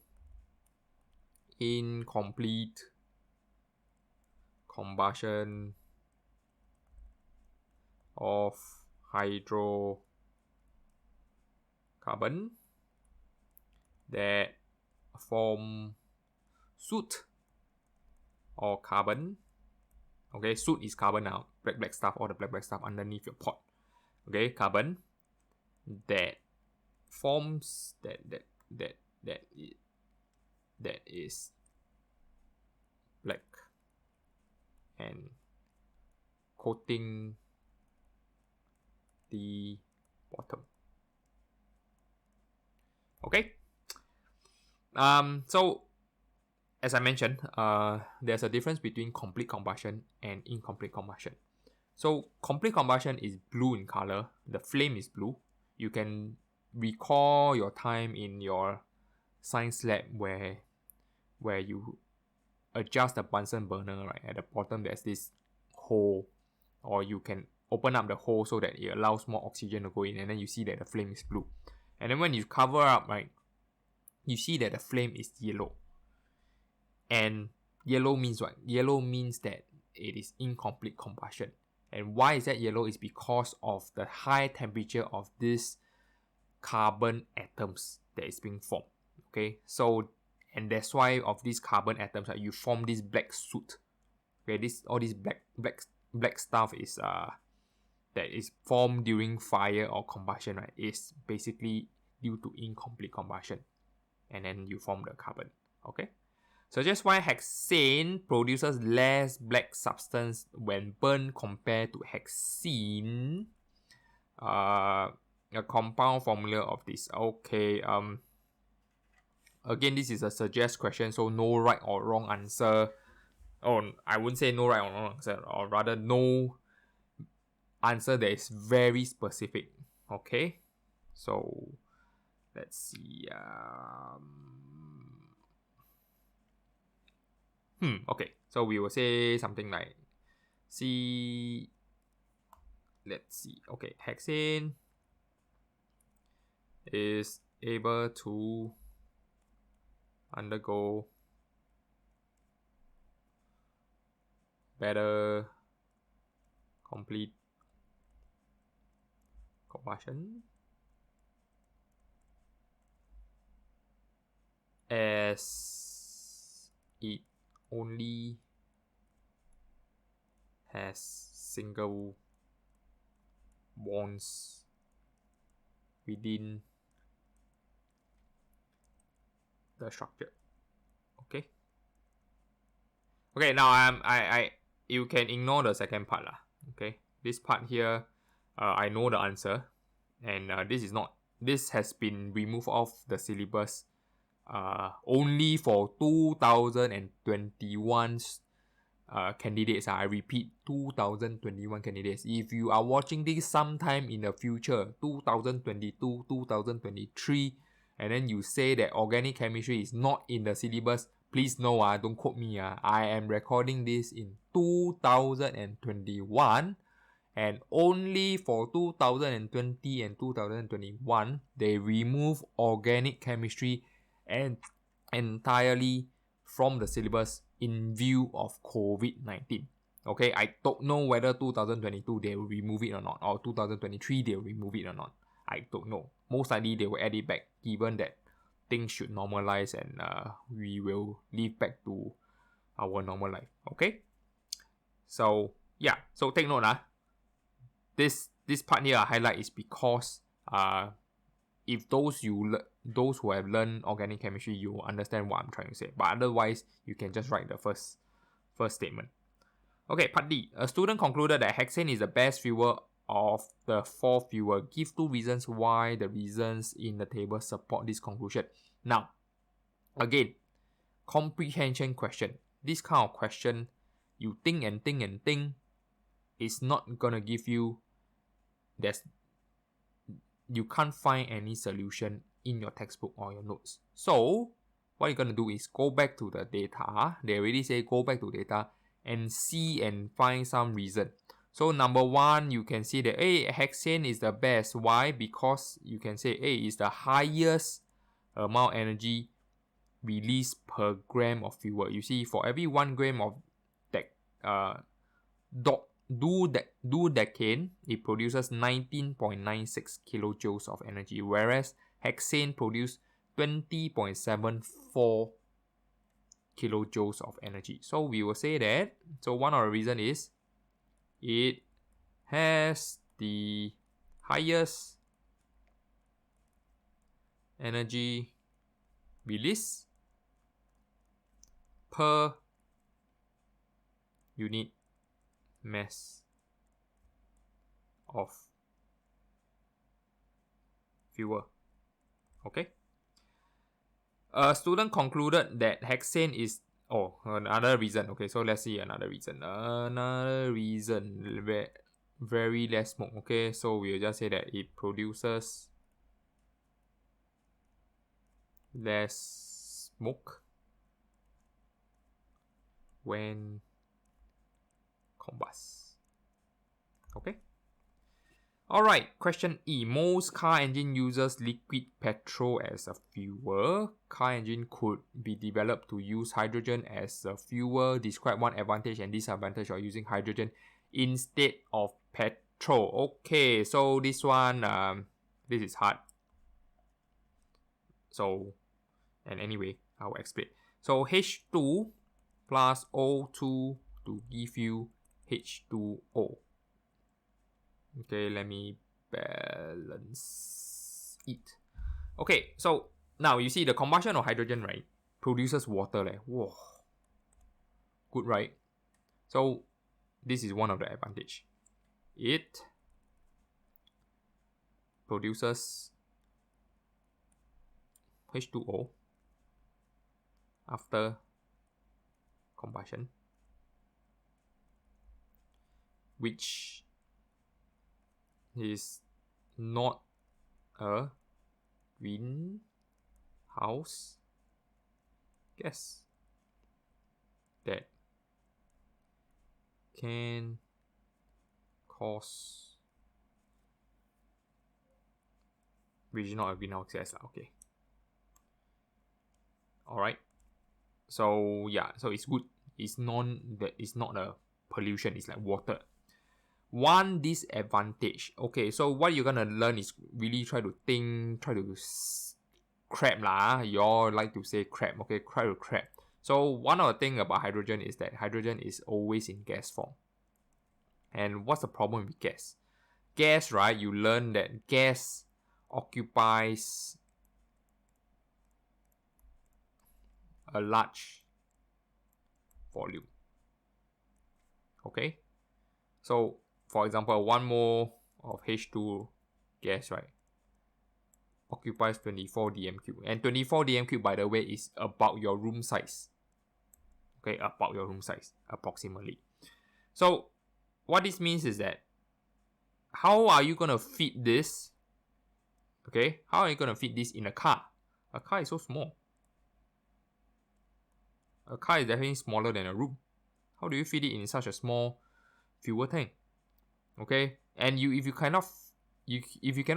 incomplete combustion of hydrocarbon that form soot or carbon. Okay, soot is carbon now, black stuff, all the black stuff underneath your pot. Okay, carbon that forms that is black and coating the bottom. Okay. So as I mentioned, there's a difference between complete combustion and incomplete combustion. So complete combustion is blue in color. The flame is blue. You can recall your time in your science lab where you adjust the Bunsen burner, right? At the bottom there's this hole, or you can open up the hole so that it allows more oxygen to go in, and then you see that the flame is blue. And then when you cover up, right, you see that the flame is yellow. And yellow means what? Yellow means that it is incomplete combustion. And why is that yellow? Is because of the high temperature of these carbon atoms that is being formed. Okay, so and that's why of these carbon atoms, you form this black soot. Okay, all this black stuff is that is formed during fire or combustion, right? Is basically due to incomplete combustion, and then you form the carbon. Okay, Suggest why hexane produces less black substance when burned compared to hexene. A compound formula of this. Okay. Again, this is a suggest question, so no right or wrong answer. Oh, I wouldn't say no right or wrong answer, or rather no answer that is very specific. Okay, so let's see. Okay, so we will say something like, see. Let's see. Okay, hexane is able to undergo better complete combustion as it only has single bonds within the structure. Okay. Okay, now I you can ignore the second part lah. Okay, this part here, I know the answer, and this has been removed off the syllabus only for 2021 candidates. I repeat, 2021 candidates. If you are watching this sometime in the future, 2022, 2023, and then you say that organic chemistry is not in the syllabus, please no, don't quote me. I am recording this in 2021, and only for 2020 and 2021, they remove organic chemistry and entirely from the syllabus in view of COVID-19. Okay, I don't know whether 2022 they will remove it or not, or 2023 they will remove it or not. I don't know. Most likely they will add it back, given that things should normalize and we will live back to our normal life. Okay, so yeah, so take note. This part here I highlight is because if those who have learned organic chemistry, you will understand what I'm trying to say. But otherwise, you can just write the first statement. Okay, part D. A student concluded that hexane is the best fuel of the four fuel. Give 2 reasons why the reasons in the table support this conclusion. Now, again, comprehension question. This kind of question, you think and think and think, is not gonna give you. You can't find any solution in your textbook or your notes. So what you're gonna do is go back to the data. They already say go back to data and see and find some reason. So number 1, you can see that hexane is the best. Why? Because you can say is the highest amount of energy released per gram of fuel. You see, for every 1 gram of dodecane, it produces 19.96 kilojoules of energy, whereas hexane produces 20.74 kilojoules of energy. So we will say that, so one of the reasons is it has the highest energy release per unit mass of fuel. Okay. A student concluded that hexane is another reason. Okay, so let's see another reason. Very less smoke. Okay, so we'll just say that it produces less smoke when combust. Okay. Alright, question E. Most car engine uses liquid petrol as a fuel. Car engine could be developed to use hydrogen as a fuel. Describe one advantage and disadvantage of using hydrogen instead of petrol. Okay, so this one, this is hard. So, and anyway, I will explain. So H2 plus O2 to give you H2O. Okay, let me balance it. Okay, so now you see the combustion of hydrogen, right? produces water leh. Whoa. Good, right? So this is one of the advantage. It produces H2O after combustion, which is not a greenhouse gas that can cause, which is not a greenhouse gas. Okay. Alright. So yeah, so it's good. It's not a pollution, it's like water. One disadvantage. Okay, so what you're gonna learn is really try to crap lah. You all like to say crap, okay? Try to crap. So one of the thing about hydrogen is that hydrogen is always in gas form. And what's the problem with gas? Gas, right? You learn that gas occupies a large volume. Okay? So, for example, 1 mole of H2 gas, right, occupies 24 dm3. And 24 dm3, by the way, is about your room size. Okay, about your room size, approximately. So, what this means is that, how are you going to fit this? Okay, how are you going to fit this in a car? A car is so small. A car is definitely smaller than a room. How do you fit it in such a small fuel tank? Okay, and if you cannot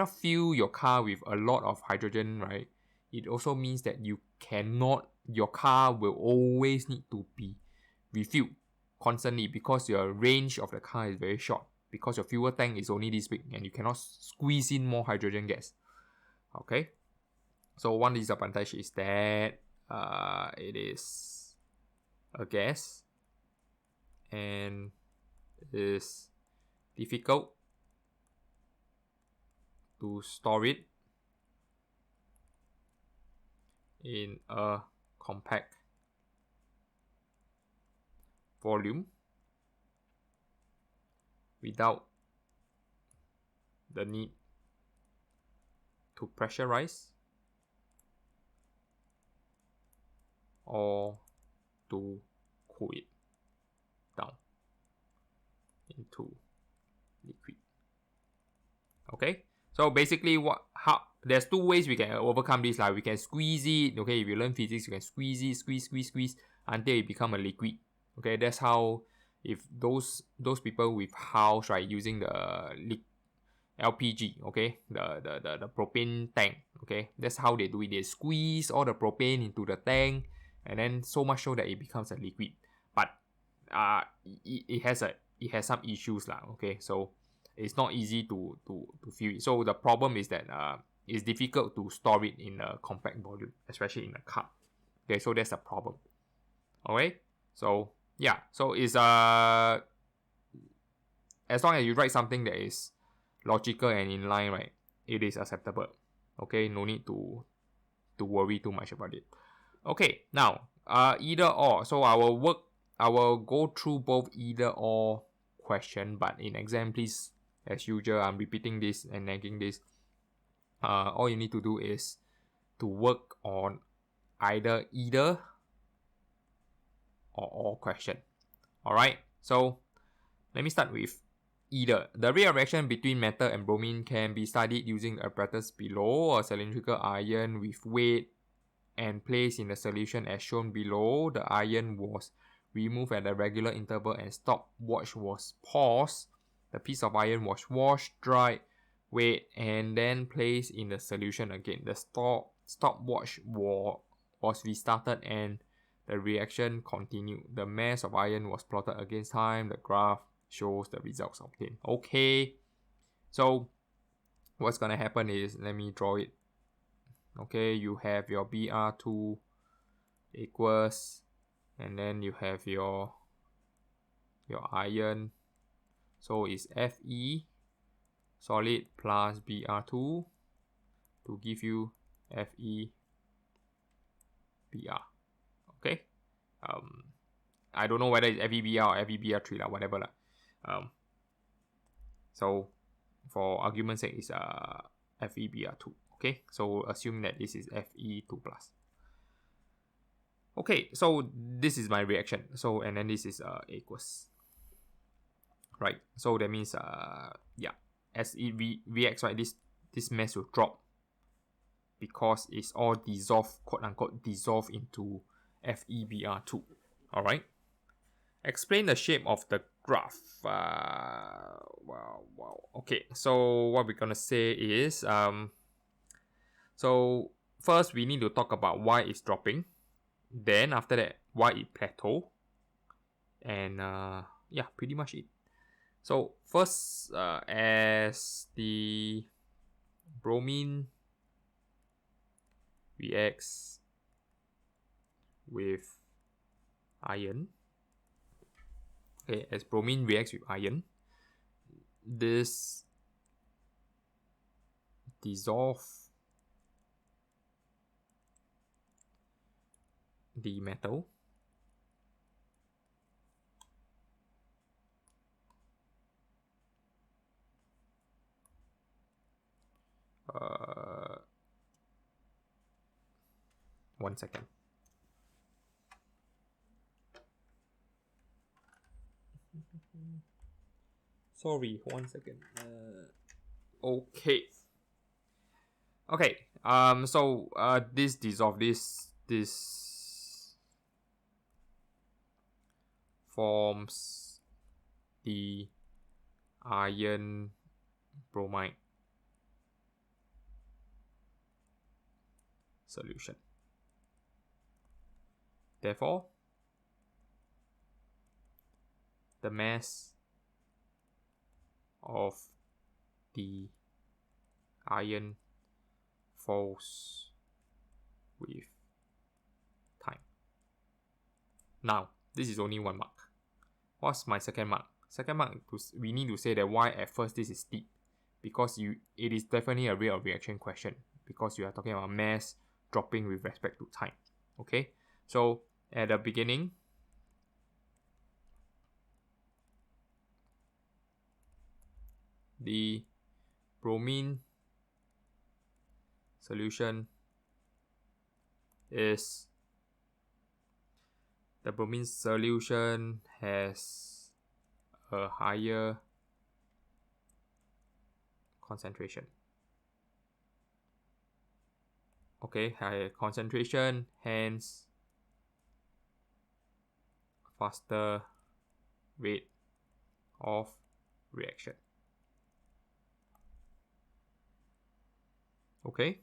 fill your car with a lot of hydrogen, right, it also means that your car will always need to be refilled constantly, because your range of the car is very short, because your fuel tank is only this big and you cannot squeeze in more hydrogen gas. Okay, so one disadvantage is that it is a gas and is difficult to store it in a compact volume without the need to pressurize or to cool it down into liquid. Okay, so basically there's two ways we can overcome this. Like we can squeeze it. Okay, if you learn physics, you can squeeze it, squeeze until it become a liquid. Okay, that's how, if those people with house, right, using the LPG, okay, the propane tank, okay, that's how they do it. They squeeze all the propane into the tank, and then so much so that it becomes a liquid. But it has some issues lah. Okay, so it's not easy to fill it. So the problem is that it's difficult to store it in a compact volume, especially in a cup. Okay, so that's a problem. Alright, so yeah, so it's as long as you write something that is logical and in line, right, it is acceptable. Okay, no need to worry too much about it. Okay, now either or. So I will go through both either or question, but in exam, please, as usual, I'm repeating this and nagging this. All you need to do is to work on either or question. Alright, so let me start with either. The rate of reaction between metal and bromine can be studied using the apparatus below. A cylindrical iron with weight and placed in the solution as shown below. The iron was removed at a regular interval and stopwatch was paused. The piece of iron was washed, dried, weighed, and then placed in the solution again. The stopwatch was restarted and the reaction continued. The mass of iron was plotted against time. The graph shows the results obtained. Okay, so what's gonna happen is, let me draw it. Okay, you have your Br2 equals, and then you have your iron. So it's Fe solid plus Br2 to give you Fe Br. I don't know whether it's FeBr or FeBr3 lah, whatever lah. So for argument's sake, it's FeBr2. Okay, so assume that this is Fe2+. Okay, so this is my reaction. So and then this is aqueous. Right, so that means as it reacts, right, this mass will drop because it's all dissolved, quote unquote, dissolved into FeBr2. Alright. Explain the shape of the graph. Okay, so what we're gonna say is so first we need to talk about why it's dropping. Then after that, why it plateau. And pretty much it. So first, as the bromine reacts with iron, okay, as bromine reacts with iron, this dissolve the metal one second. Sorry, 1 second. Okay. So this dissolve this forms the iron bromide solution. Therefore, the mass of the iron falls with time. Now, this is only one mark. What's my second mark? Second mark, we need to say that why at first this is steep. Because it is definitely a rate of reaction question. Because you are talking about mass dropping with respect to time. Okay? So, at the beginning, the bromine solution has a higher concentration. Okay, higher concentration, hence faster rate of reaction. Okay.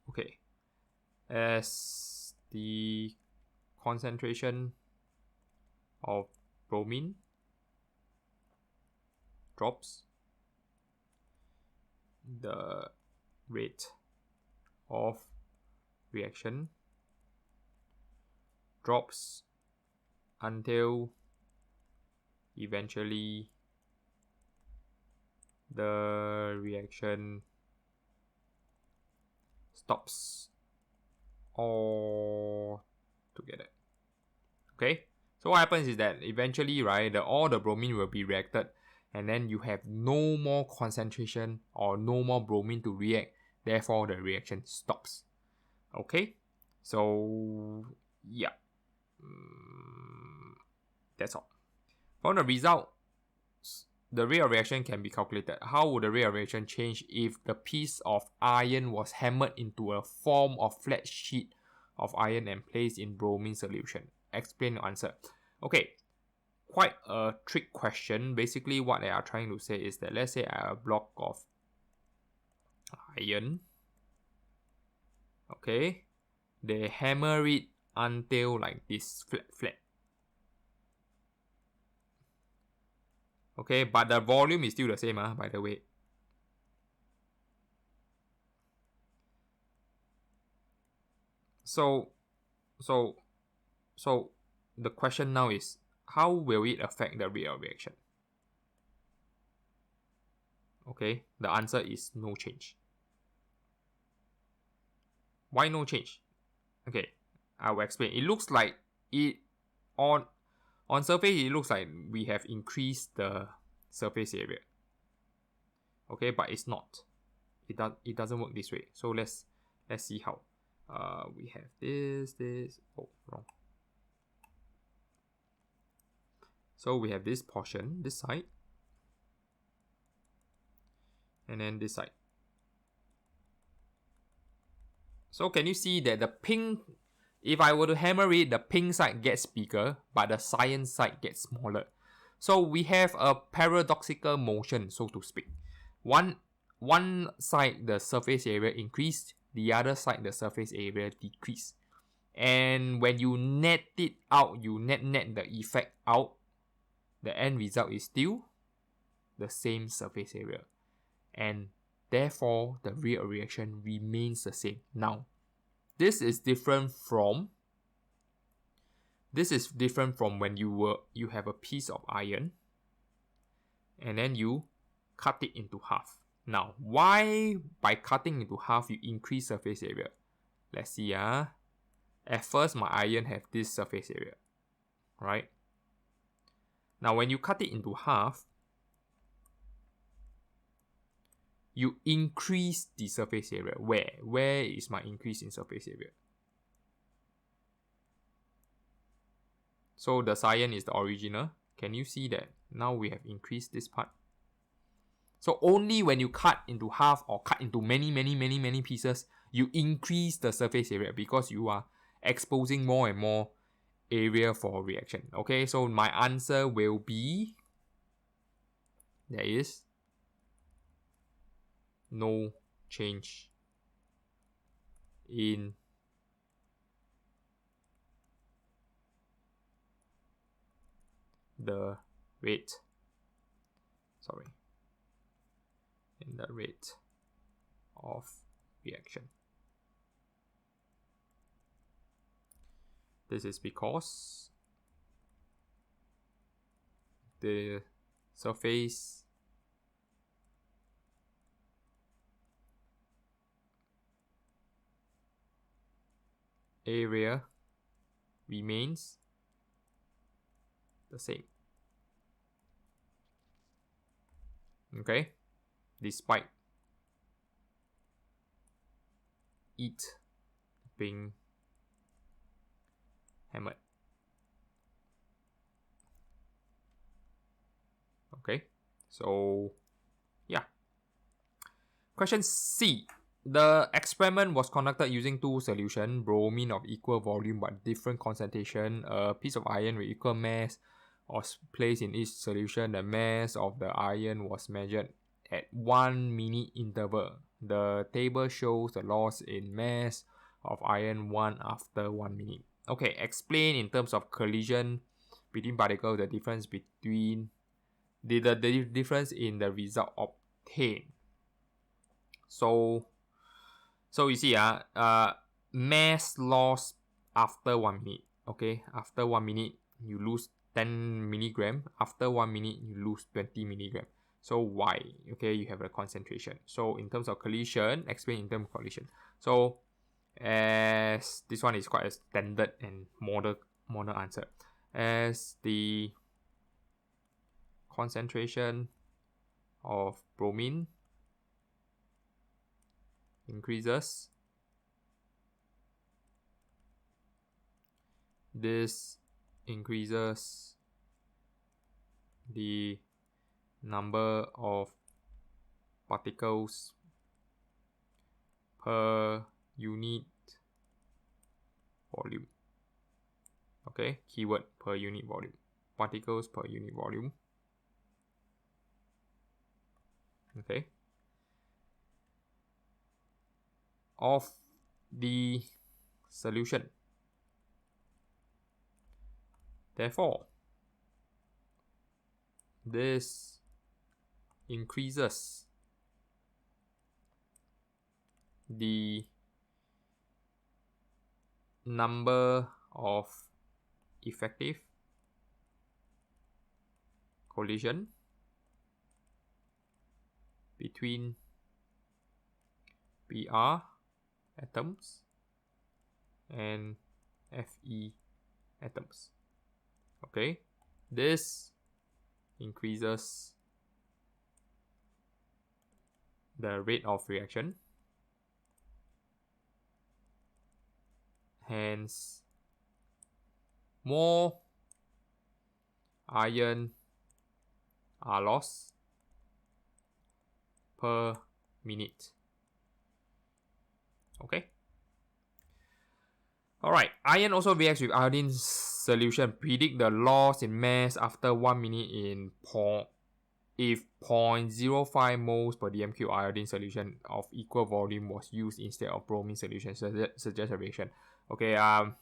Okay. As the concentration of bromine drops, the rate of reaction drops until eventually the reaction stops all together. Okay, so what happens is that eventually, right, all the bromine will be reacted, and then you have no more concentration or no more bromine to react, therefore the reaction stops. Okay, so yeah, that's all. From the result, the rate of reaction can be calculated. How would the rate of reaction change if the piece of iron was hammered into a form of flat sheet of iron and placed in bromine solution? Explain the answer. Okay, quite a trick question. Basically, what they are trying to say is that let's say I have a block of iron. Okay, they hammer it until like this flat. Okay, but the volume is still the same, by the way. So the question now is, how will it affect the rate of reaction? Okay, the answer is no change. Why no change? Okay, I will explain. It looks like it on surface, it looks like we have increased the surface area. Okay, but it's not. It doesn't work this way. So let's see how. We have this. Oh, wrong. So we have this portion, this side, and then this side. So can you see that the pink, if I were to hammer it, the pink side gets bigger, but the cyan side gets smaller. So we have a paradoxical motion, so to speak. One side the surface area increased, the other side the surface area decreased. And when you net it out, you net the effect out, the end result is still the same surface area. And therefore, the real reaction remains the same. Now, this is different from when you have a piece of iron and then you cut it into half. Now, why by cutting into half you increase surface area? Let's see. At first, my iron have this surface area, right? Now, when you cut it into half, you increase the surface area. Where is my increase in surface area? So the cyan is the original. Can you see that? Now we have increased this part. So only when you cut into half or cut into many pieces, you increase the surface area because you are exposing more and more area for reaction. Okay, so my answer will be, there is no change in the rate, in the rate of reaction. This is because the surface area remains the same. Okay, despite it being hammered. Okay, so yeah. Question C. The experiment was conducted using two solutions, bromine of equal volume but different concentration. A piece of iron with equal mass was placed in each solution. The mass of the iron was measured at 1 minute interval. The table shows the loss in mass of iron 1 after 1 minute. Okay, explain in terms of collision between particles the difference between the difference in the result obtained. So you see, mass loss after 1 minute. Okay, after 1 minute you lose 10 milligram. After 1 minute you lose 20 milligram. So why? Okay, you have a concentration. So in terms of collision, explain in terms of collision. So as this one is quite a standard and model answer. As the concentration of bromine increases, this increases the number of particles per unit volume. Okay, keyword per unit volume. Particles per unit volume. Okay. Of the solution. Therefore, this increases the number of effective collision between Br atoms and Fe atoms. Okay, this increases the rate of reaction, hence more iron are lost per minute. Okay. Alright, iron also reacts with iodine solution. Predict the loss in mass after 1 minute in if 0.05 moles per dm cube iodine solution of equal volume was used instead of bromine solution. Suggest a reaction. Okay, I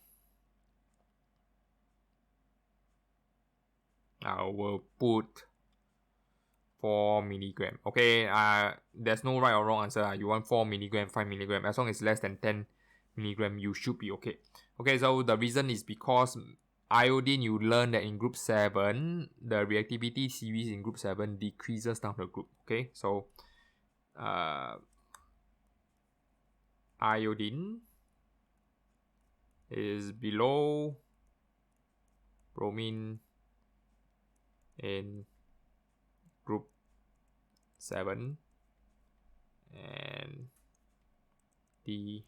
will put 4 milligram. Okay, there's no right or wrong answer. You want 4 milligram, 5 milligram. As long as it's less than 10 milligram, you should be okay. Okay, so the reason is because iodine, you learn that in group 7, the reactivity series in group 7 decreases down the group. Okay, so iodine is below bromine in group 7, and the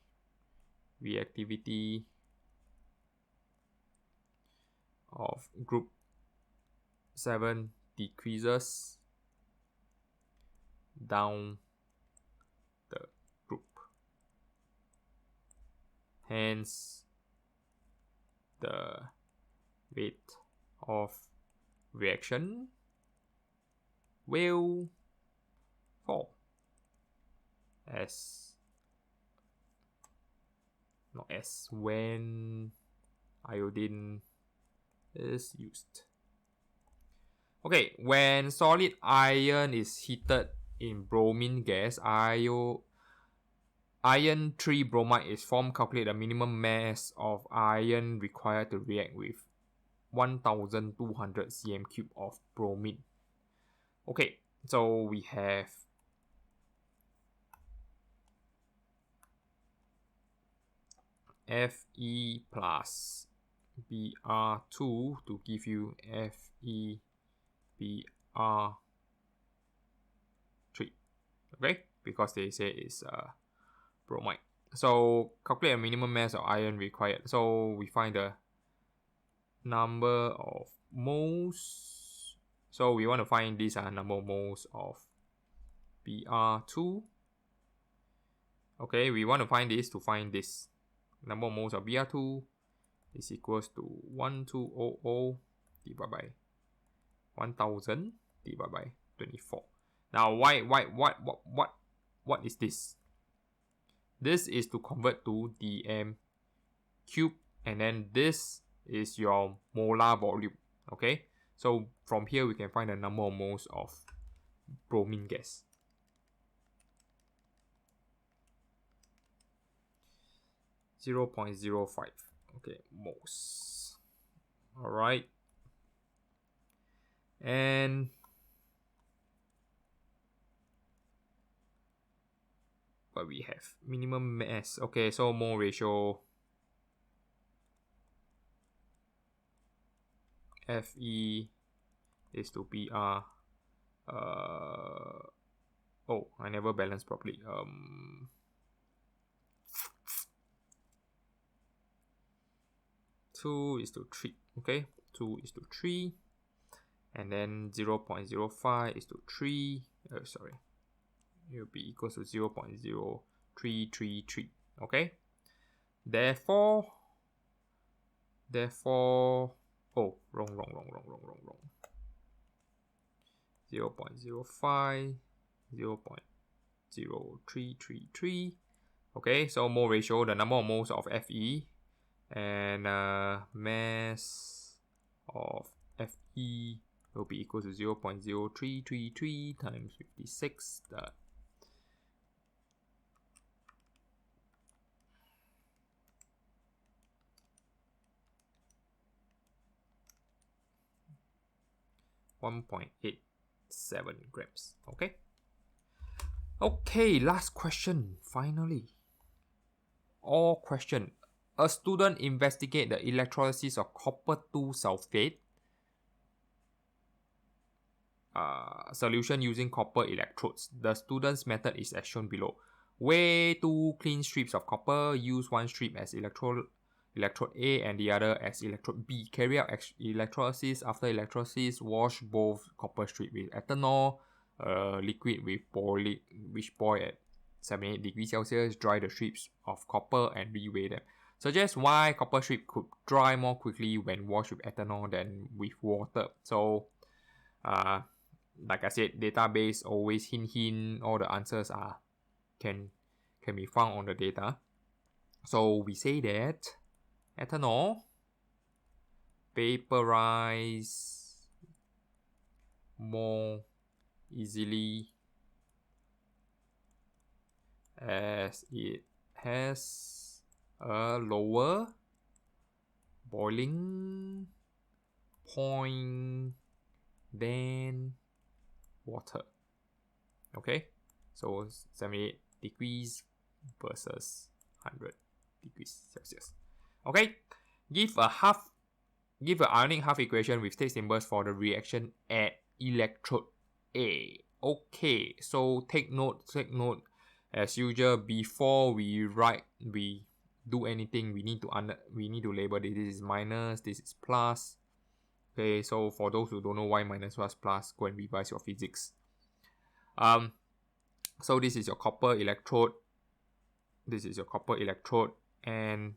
reactivity of group 7 decreases down the group. Hence, the rate of reaction will fall when iodine is used. Okay, when solid iron is heated in bromine gas, iron 3 bromide is formed. Calculate the minimum mass of iron required to react with 1200 cm3 of bromine. Okay, so we have Fe plus Br2 to give you FeBr3. Okay, because they say it's bromide. So calculate a minimum mass of iron required. So we find the number of moles. So we want to find this number of moles of Br2. Okay, we want to find this to find this. Number of moles of Br2 is equals to 1200 divided by 1000 divided by 24. Now, what is this? This is to convert to dm cube, and then this is your molar volume. Okay, so from here we can find the number of moles of bromine gas. .05. Okay, moles. All right, and what we have, minimum mass. Okay, so mole ratio Fe is to Br. Oh, I never balanced properly. 2 is to 3. Okay, 2 is to 3, and then 0.05 is to 3. Sorry, it will be equals to 0.0333. Okay, therefore, oh, wrong. 0.05, 0.0333. Okay, so mole ratio, the number of moles of Fe, and mass of Fe will be equal to 0.0333 times 56. 1.87 grams. Okay, last question. Finally, all question. A student investigate the electrolysis of copper 2 sulfate solution using copper electrodes. The student's method is as shown below. Weigh 2 clean strips of copper. Use one strip as electrode A and the other as electrode B. Carry out electrolysis. After electrolysis, wash both copper strips with ethanol, liquid with which boil at 78 degrees Celsius. Dry the strips of copper and reweigh them. Suggest why copper strip could dry more quickly when washed with ethanol than with water. So, like I said, database always hint. All the answers are can be found on the data. So we say that ethanol vaporize more easily as it has a lower boiling point than water. Okay, so 78 degrees versus 100 degrees Celsius. Okay, give an ionic half equation with state symbols for the reaction at electrode A. Okay, so take note. As usual, before we do anything, we need to label this. This is minus, this is plus. Okay, so for those who don't know why minus was plus, go and revise your physics. So this is your copper electrode. And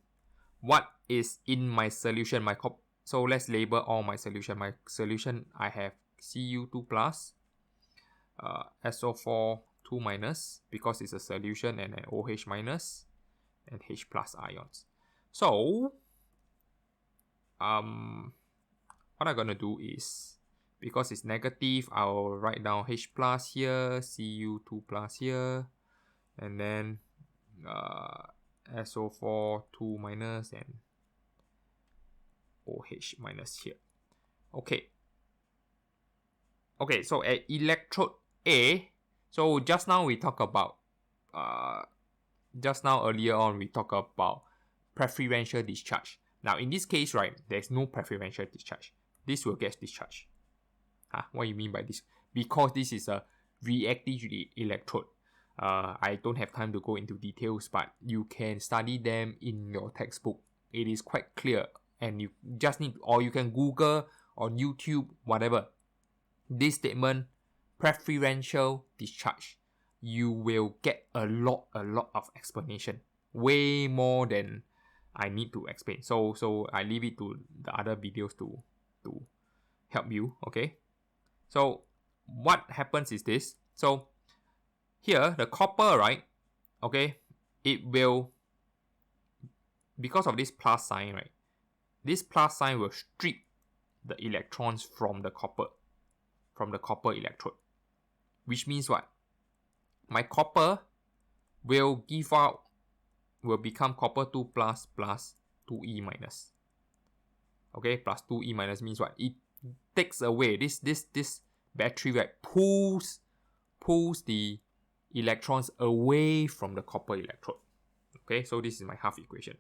what is in my solution? So let's label all my solution. My solution, I have Cu2 plus, SO4 2 minus because it's a solution, and an OH minus and H plus ions. So what I'm gonna do is, because it's negative, I'll write down H plus here, Cu2 plus here, and then SO4 2 minus and OH minus here. Okay, so at electrode A, so just now earlier on we talked about preferential discharge. Now in this case, right, there's no preferential discharge. This will get discharged. What do you mean by this? Because this is a reactive electrode. I don't have time to go into details, but you can study them in your textbook. It is quite clear, and you just need, or you can Google on YouTube, whatever. This statement, preferential discharge, you will get a lot of explanation, way more than I need to explain. So I leave it to the other videos to help you. Okay, so what happens is this. So here the copper, right, okay, it will, because of this plus sign, right, this plus sign will strip the electrons from the copper electrode, which means what? My copper will become copper 2 plus 2E minus. Okay, plus 2E minus means what? It takes away this battery, right, pulls the electrons away from the copper electrode. Okay, so this is my half equation.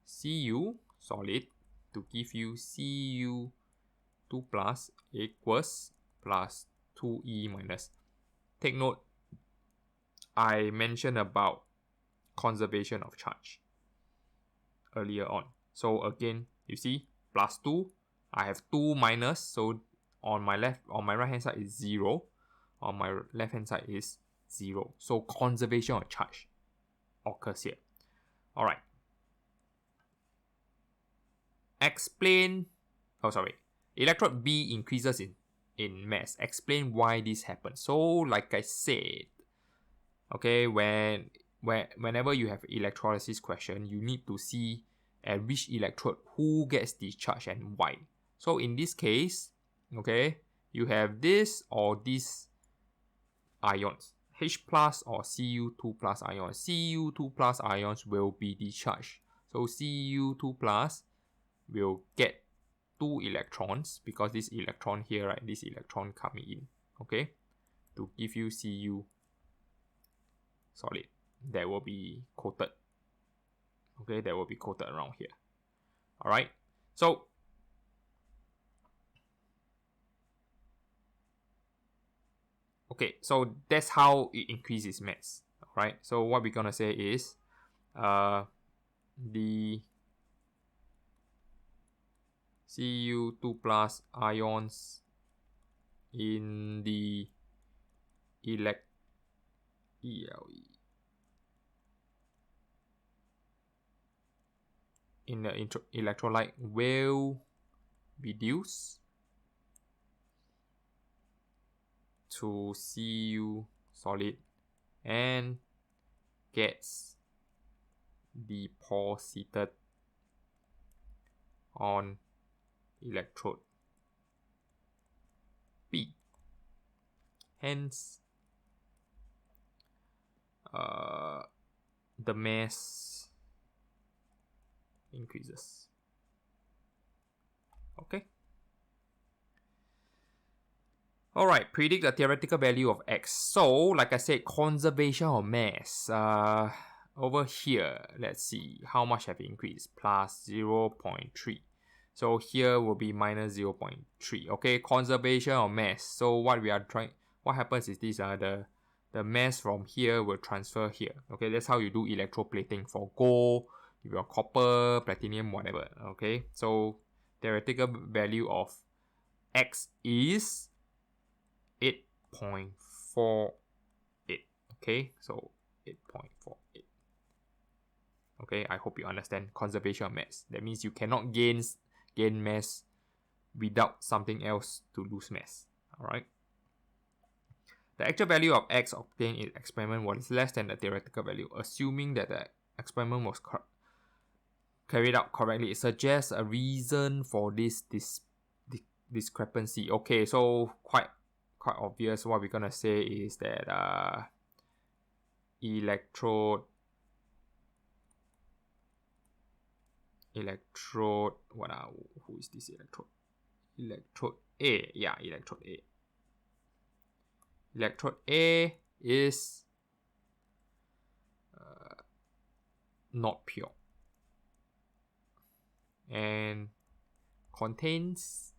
Cu solid to give you Cu2 plus equals plus 2E minus. Take note, I mentioned about conservation of charge earlier on. So again, you see, plus 2, I have 2 minus, so on my right hand side is 0, on my left hand side is 0. So conservation of charge occurs here. Alright. Electrode B increases in mass. Explain why this happens. So like I said, okay, whenever you have electrolysis question, you need to see at which electrode who gets discharged and why. So in this case, okay, you have this or these ions, H plus or Cu2 plus ions. Cu2 plus ions will be discharged. So Cu2 plus will get 2 electrons, because this electron here, right, this electron coming in, okay, to give you Cu solid that will be coated. Okay, that will be quoted around here. All right, so okay, so that's how it increases mass. All right, so what we're gonna say is the Cu2 plus ions in the ELE in the electrolyte will reduce to Cu solid and gets deposited on electrode B. Hence, the mass increases. Okay. Alright, predict the theoretical value of X. So, like I said, conservation of mass. Over here, let's see how much have increased. Plus 0.3. So here will be minus 0.3. Okay, conservation of mass. So what happens is this, the mass from here will transfer here. Okay, that's how you do electroplating for gold, your copper, platinum, whatever. Okay, so theoretical value of X is 8.48. Okay, so 8.48. Okay, I hope you understand conservation of mass. That means you cannot gain mass without something else to lose mass. Alright. The actual value of X obtained in experiment was less than the theoretical value. Assuming that the experiment was carried out correctly, it suggests a reason for this discrepancy. Okay, so quite obvious. What we're gonna say is that electrode who is this electrode? Electrode A. Yeah, electrode A. Electrode A is not pure and contains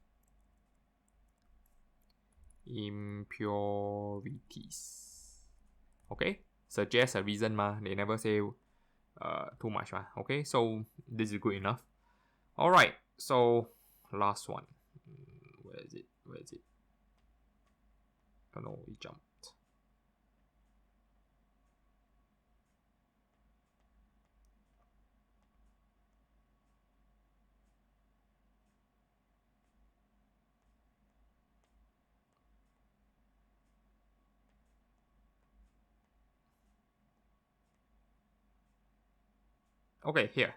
impurities. Okay, suggest a reason ma. They never say too much ma. Okay, so this is good enough. Alright, so last one. Where is it? Oh no, we jumped. Okay, here.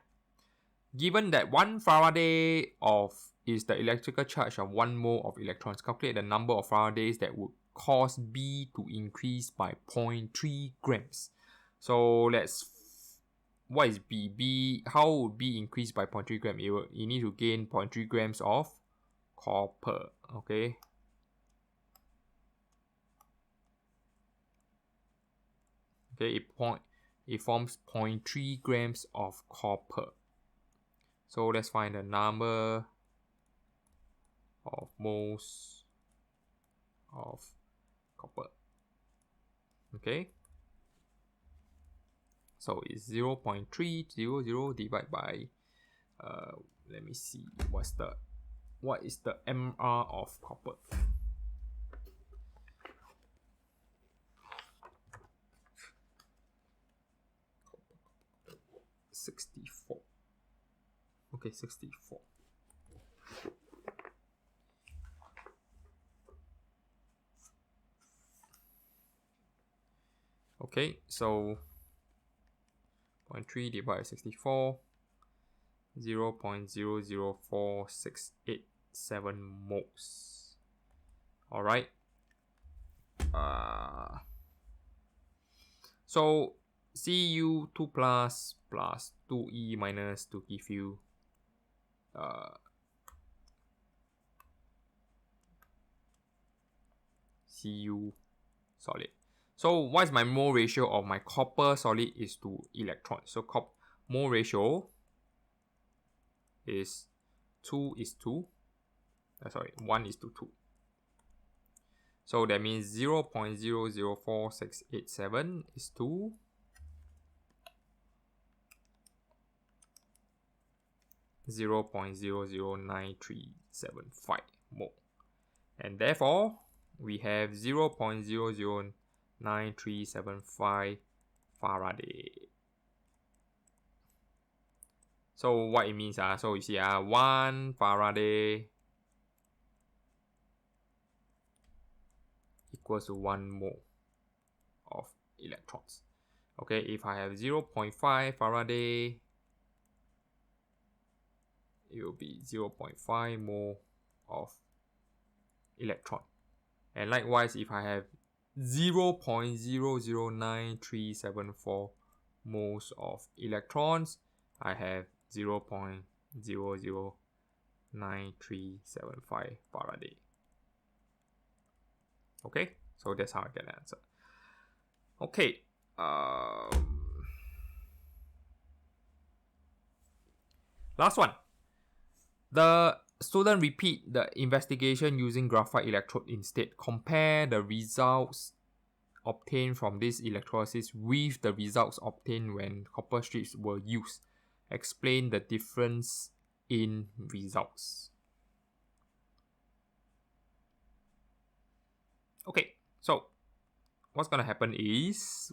Given that 1 Faraday is the electrical charge of 1 mole of electrons, calculate the number of Faradays that would cause B to increase by 0.3 grams. So what is B? How would B increase by 0.3 grams? You need to gain 0.3 grams of copper. Okay. Okay, it forms 0.3 grams of copper. So let's find the number of moles of copper. Okay. So it's 0.300 divided by let me see what is the MR of copper. $64. Okay, 64. Okay, so 0.3 divided by 64, 0.004687 moles. Alright. So Cu2 plus 2E minus to give you Cu solid. So what is my mole ratio of my copper solid is to electron. So mole ratio is 2 is to 1 is to 2. So that means 0.004687 is to 0.009375 mole. And therefore, we have 0.009375 Faraday. So what it means, so you see, 1 Faraday equals to 1 mole of electrons. Okay, if I have 0.5 Faraday, it will be 0.5 mole of electron. And likewise, if I have 0.009374 moles of electrons, I have 0.009375 Faraday. Okay, so that's how I get the answer. Okay, last one. The student repeat the investigation using graphite electrode instead. Compare the results obtained from this electrolysis with the results obtained when copper strips were used. Explain the difference in results. Okay, so what's gonna happen is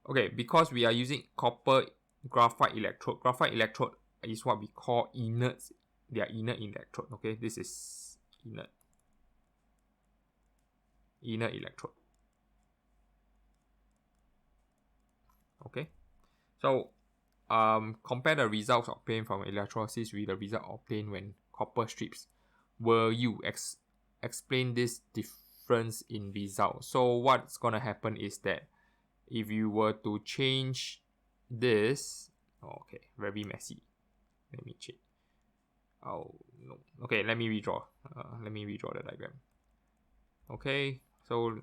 okay, because we are using copper graphite electrode is what we call inert. They are inert electrode. Okay, this is inert electrode. Okay, so compare the results obtained from electrolysis with the result obtained when copper strips were used. Explain this difference in results. So what's gonna happen is that if you were to change this, okay, very messy. Let me change. Oh no. Okay, let me redraw. Let me redraw the diagram. Okay, so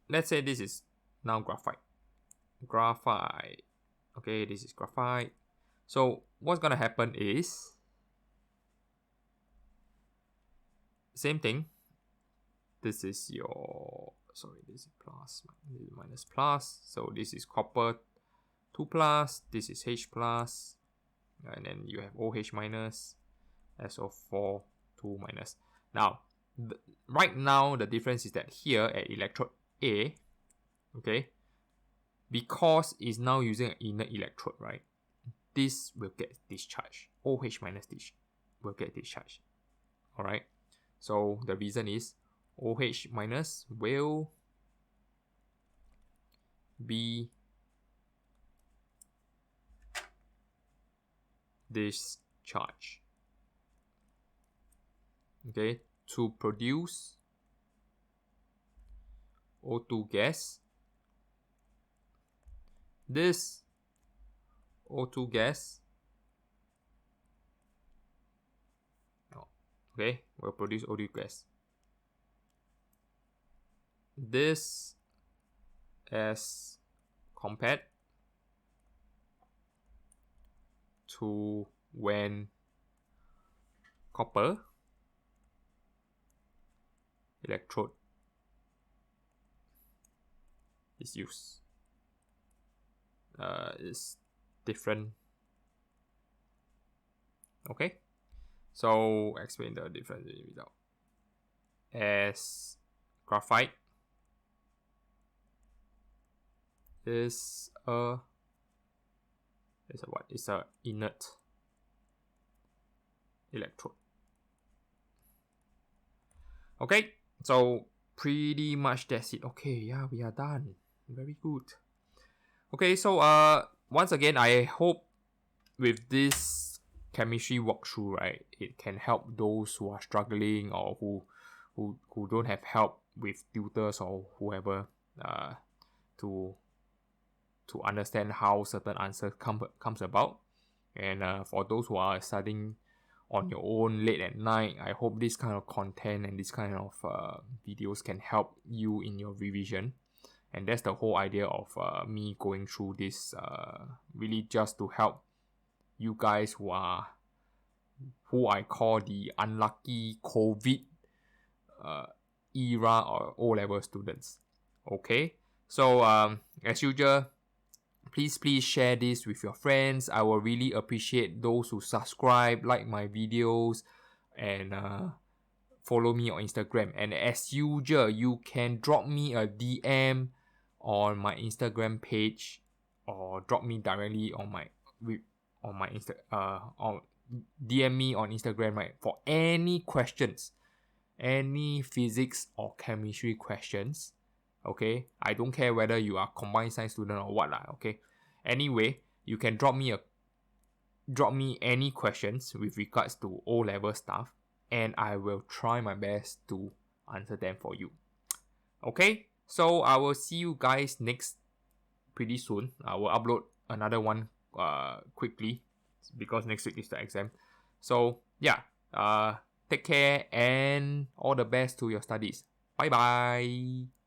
let's say this is now graphite. Okay, this is graphite. So what's gonna happen is same thing. This is your this is plus, this is minus plus. So this is copper 2 plus, this is H plus, and then you have OH minus, SO4 2 minus. Now, right now the difference is that here at electrode A, okay, because it's now using an inert electrode, right? This will get discharged. OH minus will get discharged. Alright. So the reason is OH minus will be discharged. Okay, to produce O2 gas. This O2 gas, okay, will produce O2 gas. This as compared to when copper electrode is used. Is different. Okay, so explain the difference in result. As graphite is a what? It's a inert electrode. Okay, so pretty much that's it. Okay, yeah, we are done. Very good. Okay, so once again, I hope with this chemistry walkthrough, right, it can help those who are struggling or who don't have help with tutors or whoever to understand how certain answers comes about. And for those who are studying on your own late at night. I hope this kind of content and this kind of videos can help you in your revision. And that's the whole idea of me going through this, really just to help you guys who I call the unlucky COVID era or O-level students. Okay, so as usual, please share this with your friends. I will really appreciate those who subscribe, like my videos, and follow me on Instagram. And as usual, you can drop me a DM on my Instagram page, or drop me directly on my or DM me on Instagram, right, for any questions, any physics or chemistry questions. Okay, I don't care whether you are combined science student or what lah. Okay, anyway, you can drop me any questions with regards to O-level stuff, and I will try my best to answer them for you. Okay, so I will see you guys pretty soon. I will upload another one quickly, because next week is the exam. So yeah, take care and all the best to your studies. Bye bye.